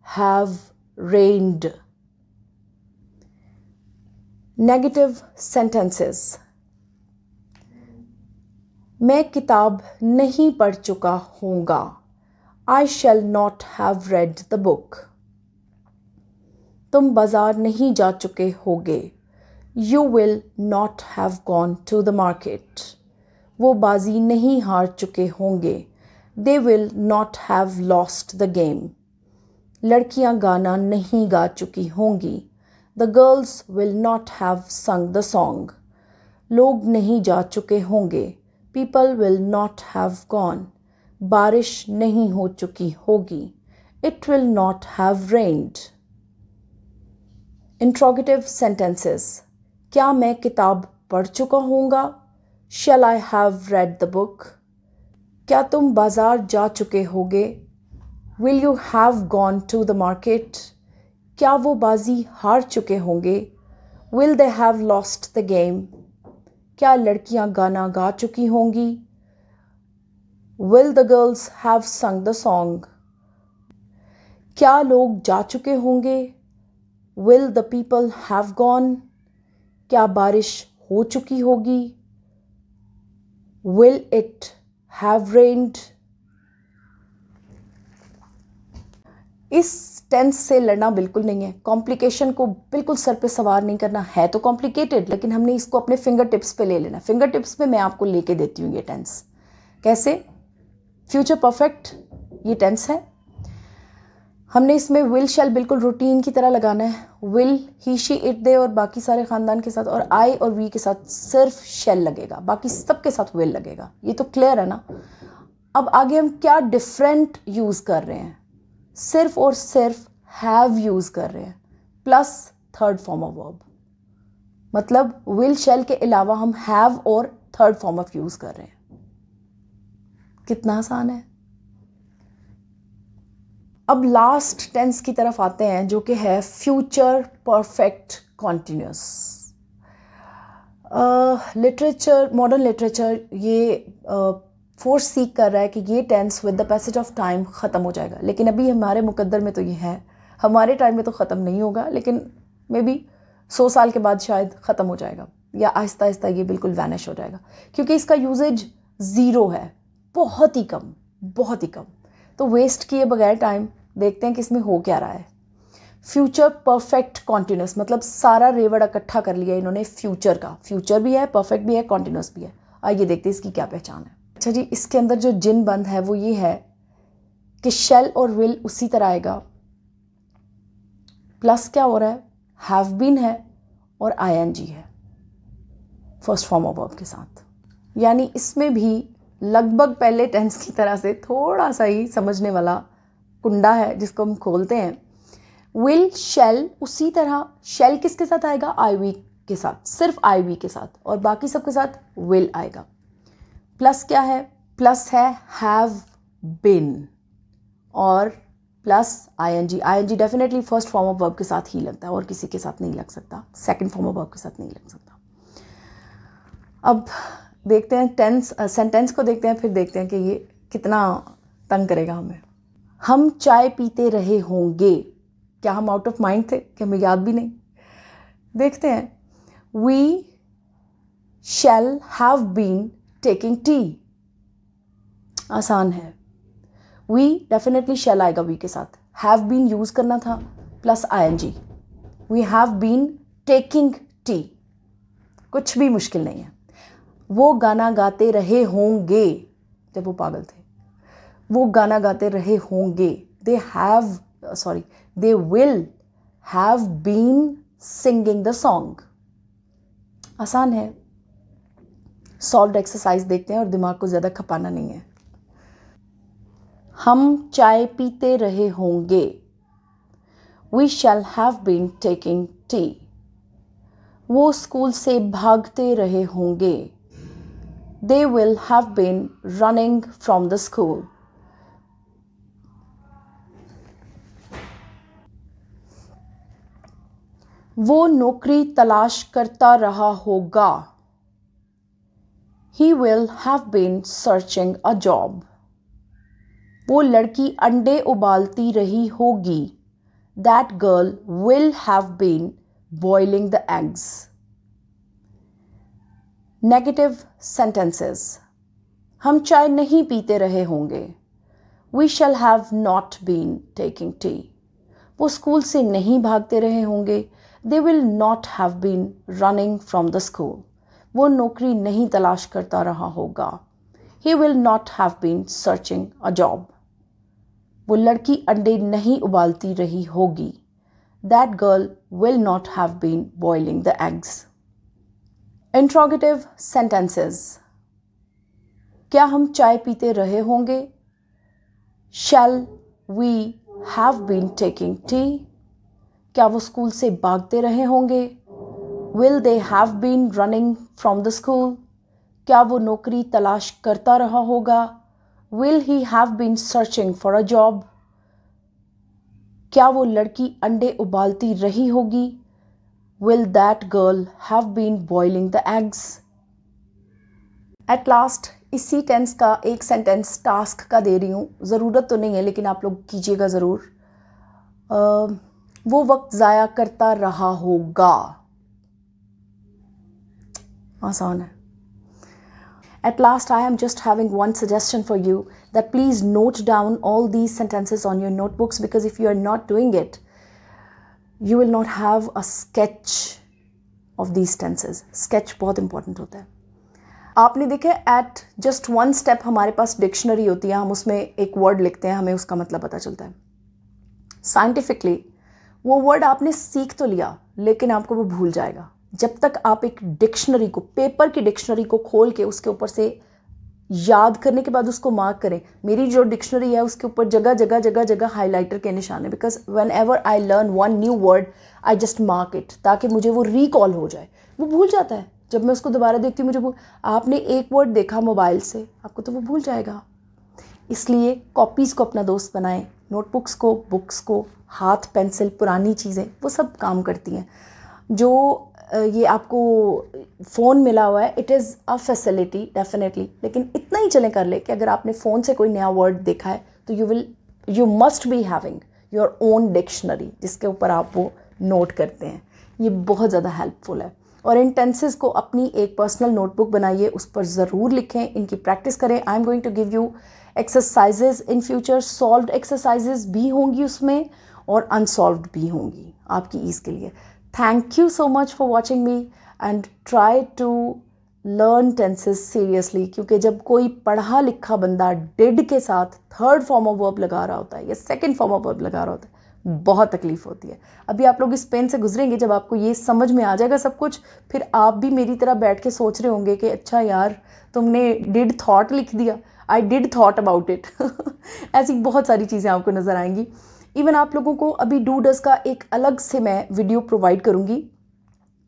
have rained. Negative sentences. मैं किताब नहीं पढ़ चुका होऊंगा। I shall not have read the book. तुम बाजार नहीं जा चुके होगे। You will not have gone to the market. वो बाजी नहीं हार चुके होंगे। They will not have lost the game. लड़कियां गाना नहीं गा चुकी होंगी। The girls will not have sung the song. लोग नहीं जा चुके होंगे। People will not have gone. बारिश नहीं हो चुकी होगी। It will not have rained. Interrogative sentences. क्या मैं किताब पढ़ चुका होऊंगा? Shall I have read the book? क्या तुम बाजार जा चुके होगे? Will you have gone to the market? क्या वो बाजी हार चुके होंगे? Will they have lost the game? क्या लड़कियां गाना गा चुकी होंगी? Will the girls have sung the song? क्या लोग जा चुके होंगे? Will the people have gone? क्या बारिश हो चुकी होगी? Will it have rained? इस टेंस से लड़ना बिल्कुल नहीं है। कॉम्प्लिकेशन को बिल्कुल सर पे सवार नहीं करना है। तो कॉम्प्लिकेटेड, लेकिन हमने इसको अपने फिंगर टिप्स पे ले लेना। फिंगर टिप्स पे मैं आपको लेके देती हूँ ये टेंस। कैसे? फ्यूचर परफेक्ट ये टेंस है। हमने इसमें विल शैल बिल्कुल रूटीन की तरह लगाना है। विल, ही, शी, इट, दे और बाकी सारे खानदान के साथ, और आई और वी के साथ सिर्फ शैल लगेगा, बाकी सब के साथ विल लगेगा। ये तो क्लियर है ना। अब आगे हम क्या डिफरेंट यूज कर रहे हैं? सिर्फ और सिर्फ हैव यूज कर रहे हैं plus third form of verb. मतलब विल शैल के अलावा हम हैव और थर्ड फॉर्म ऑफ यूज कर रहे हैं। कितना आसान है। अब लास्ट टेंस की तरफ आते हैं, जो कि है future perfect continuous. Literature, modern literature ये फोर्स सीक कर रहा है कि ये tense with the passage of time ख़त्म हो जाएगा, लेकिन अभी हमारे मुकद्दर में तो ये है। हमारे टाइम में तो ख़त्म नहीं होगा, लेकिन मे बी 100 साल के बाद शायद ख़त्म हो जाएगा, या आहिस्ता आहिस्ता ये बिल्कुल वैनिश हो जाएगा, क्योंकि इसका यूजेज ज़ीरो है, बहुत ही कम, बहुत ही कम। तो वेस्ट किए बगैर टाइम देखते हैं कि इसमें हो क्या रहा है। फ्यूचर परफेक्ट कॉन्टिन्यूस, मतलब सारा रेवड़ इकट्ठा कर लिया इन्होंने फ्यूचर का। फ्यूचर भी है, परफेक्ट भी है, कॉन्टिन्यूस भी है। आइए देखते हैं इसकी क्या पहचान है। अच्छा जी, इसके अंदर जो जिन बंद है वो ये है कि शेल और विल उसी तरह आएगा, प्लस क्या हो रहा है? हैव बीन है और आईएनजी है फर्स्ट फॉर्म ऑफ वर्ब के साथ। यानी इसमें भी लगभग पहले टेंस की तरह से थोड़ा सा ही समझने वाला कुंडा है जिसको हम खोलते हैं। विल शेल उसी तरह, शेल किसके साथ आएगा? आई वी के साथ, सिर्फ आई वी के साथ, और बाकी सबके साथ विल आएगा। प्लस क्या है? प्लस है हैव बिन और plus ING. ING definitely first form of verb के साथ ही लगता है और किसी के साथ नहीं लग सकता, सेकंड फॉर्म ऑफ वर्ब के साथ नहीं लग सकता। अब देखते हैं सेंटेंस को देखते हैं, फिर देखते हैं कि ये कितना तंग करेगा हमें। हम चाय पीते रहे होंगे। क्या हम आउट ऑफ माइंड थे कि हमें याद भी नहीं? देखते हैं। We shall have been taking tea. आसान है। वी डेफिनेटली शैल आएगा वी के साथ। हैव बीन यूज करना था plus ING. We have been taking tea, कुछ भी मुश्किल नहीं है। वो गाना गाते रहे होंगे, जब वो पागल थे, वो गाना गाते रहे होंगे। They will have been singing the song. आसान है। सॉल्व्ड एक्सरसाइज देखते हैं और दिमाग को ज़्यादा खपाना नहीं है। हम चाय पीते रहे होंगे। We shall have been taking tea. वो स्कूल से भागते रहे होंगे। They will have been running from the school. वो नौकरी तलाश करता रहा होगा। He will have been searching a job. वो लड़की अंडे उबालती रही होगी। That girl will have been boiling the eggs. Negative sentences. हम चाय नहीं पीते रहे होंगे। We shall have not been taking tea. वो स्कूल से नहीं भागते रहे होंगे। They will not have been running from the school. वो नौकरी नहीं तलाश करता रहा होगा। He will not have been searching a job. वो लड़की अंडे नहीं उबालती रही होगी। That girl will not have been boiling the eggs. Interrogative sentences. क्या हम चाय पीते रहे होंगे? Shall we have been taking tea? क्या वो स्कूल से भागते रहे होंगे? Will they have been running from the school? क्या वो नौकरी तलाश करता रहा होगा? Will he have been searching for a job? क्या वो लड़की अंडे उबालती रही होगी? Will that girl have been boiling the eggs? At last, इसी टेंस का एक सेंटेंस टास्क का दे रही हूँ। ज़रूरत तो नहीं है लेकिन आप लोग कीजिएगा ज़रूर। वो वक्त ज़ाया करता रहा होगा। आसान है। At last, I am just having one suggestion for you that please note down all these sentences on your notebooks, because if you are not doing it, you will not have a sketch of these tenses. Sketch बहुत important होता है। आपने देखे eight just one step हमारे पास dictionary होती है, हम उसमें एक वर्ड लिखते हैं, हमें उसका मतलब पता चलता है। साइंटिफिकली वो वर्ड आपने सीख तो लिया लेकिन आपको वो भूल जाएगा जब तक आप एक डिक्शनरी को, पेपर की डिक्शनरी को खोल के उसके ऊपर से याद करने के बाद उसको मार्क करें। मेरी जो डिक्शनरी है उसके ऊपर जगह जगह जगह जगह हाईलाइटर के निशान है, because when ever I learn one new word I just mark it, ताकि मुझे वो रिकॉल हो जाए। वो भूल जाता है जब मैं उसको दोबारा देखती हूँ, मुझे आपने एक वर्ड देखा मोबाइल से, आपको तो वो भूल जाएगा। इसलिए कॉपीज़ को अपना दोस्त बनाएं, नोटबुक्स को, बुक्स को, हाथ पेंसिल, पुरानी चीज़ें, वो सब काम करती हैं। जो ये आपको फ़ोन मिला हुआ है, it is a facility definitely, लेकिन इतना ही चलें कर ले कि अगर आपने फ़ोन से कोई नया वर्ड देखा है तो you must be having your own dictionary जिसके ऊपर आप वो नोट करते हैं। ये बहुत ज़्यादा हेल्पफुल है। और इन टेंसेस को अपनी एक पर्सनल नोटबुक बनाइए, उस पर ज़रूर लिखें, इनकी प्रैक्टिस करें। I am going to give you exercises in future. Solved exercises भी होंगी उसमें और अनसॉल्व्ड भी होंगी आपकी ईज़ के लिए। Thank you so much for watching me and try to learn tenses seriously, क्योंकि जब कोई पढ़ा लिखा बंदा did के साथ थर्ड फॉर्म ऑफ वर्ब लगा रहा होता है या सेकंड फॉर्म ऑफ वर्ब लगा रहा होता है, बहुत तकलीफ होती है। अभी आप लोग इस पेन से गुजरेंगे, जब आपको ये समझ में आ जाएगा सब कुछ, फिर आप भी मेरी तरह बैठ के सोच रहे होंगे कि अच्छा यार तुमने did thought लिख दिया, I did thought about it। ऐसी बहुत सारी चीज़ें आपको नज़र आएंगी। इवन आप लोगों को अभी डू डज का एक अलग से मैं वीडियो प्रोवाइड करूँगी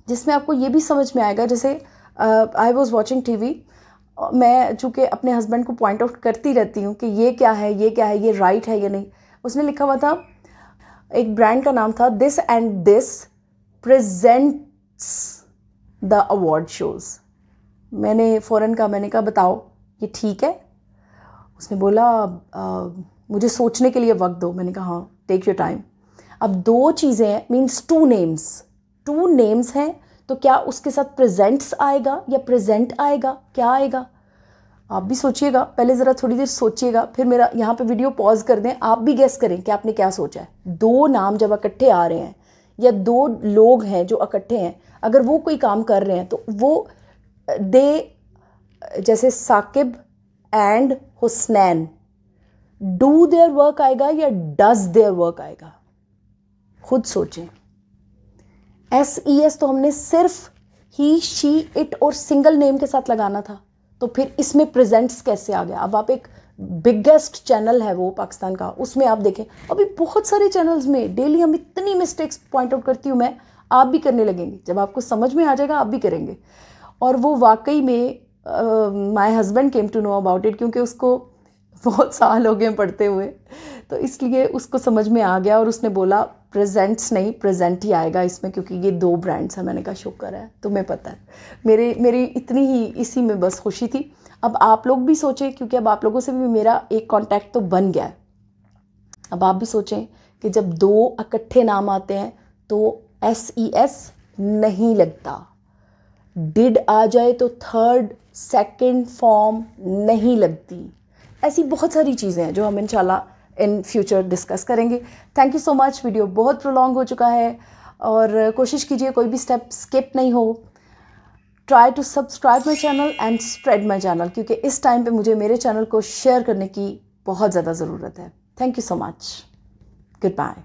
जिसमें आपको ये भी समझ में आएगा। जैसे आई वॉज वॉचिंग टीवी, मैं चूँकि अपने हस्बैंड को पॉइंट आउट करती रहती हूँ कि ये क्या है, ये क्या है, ये राइट है या नहीं। उसने लिखा हुआ था, एक ब्रांड का नाम था this and this presents the award shows. मैंने फ़ौरन कहा, मैंने कहा बताओ ये ठीक है? उसने बोला मुझे सोचने के लिए वक्त दो। मैंने कहा हाँ, टेक योर टाइम। अब दो चीज़ें हैं, मीन्स टू नेम्स हैं, तो क्या उसके साथ प्रेजेंट्स आएगा या प्रेजेंट आएगा, क्या आएगा? आप भी सोचिएगा, पहले ज़रा थोड़ी देर सोचिएगा, फिर मेरा यहाँ पे वीडियो पॉज कर दें, आप भी गेस करें कि आपने क्या सोचा है। दो नाम जब इकट्ठे आ रहे हैं या दो लोग हैं जो इकट्ठे हैं, अगर वो कोई काम कर रहे हैं तो वो जैसे Saqib and Husnain, do their work आएगा या डज देयर वर्क आएगा? खुद सोचें। SES तो हमने सिर्फ ही, शी, इट और सिंगल नेम के साथ लगाना था, तो फिर इसमें प्रेजेंट्स कैसे आ गया? अब आप एक बिगेस्ट चैनल है वो पाकिस्तान का, उसमें आप देखें, अभी बहुत सारे चैनल्स में डेली हम इतनी मिस्टेक्स पॉइंट आउट करती हूँ मैं, आप भी करने लगेंगे। जब आपको समझ में आ जाएगा आप भी करेंगे। और वो वाकई में my husband came to know about it, क्योंकि उसको बहुत साल हो गए पढ़ते हुए, तो इसलिए उसको समझ में आ गया और उसने बोला प्रेजेंट्स नहीं, प्रेजेंट ही आएगा इसमें, क्योंकि ये दो ब्रांड्स हैं। मैंने कहा शुक्र है, तुम्हें पता है। मेरी इतनी ही इसी में बस खुशी थी। अब आप लोग भी सोचें, क्योंकि अब आप लोगों से भी मेरा एक कांटेक्ट तो बन गया है। अब आप भी सोचें कि जब दो इकट्ठे नाम आते हैं तो SES नहीं लगता, डिड आ जाए तो थर्ड सेकंड फॉर्म नहीं लगती। ऐसी बहुत सारी चीज़ें हैं जो हम इंशाल्लाह इन फ्यूचर डिस्कस करेंगे। Thank you so much. Video बहुत प्रोलॉन्ग हो चुका है और कोशिश कीजिए कोई भी स्टेप स्किप नहीं हो। Try to subscribe my channel and spread my channel, क्योंकि इस टाइम पे मुझे मेरे चैनल को शेयर करने की बहुत ज़्यादा ज़रूरत है। Thank you so much. Good bye.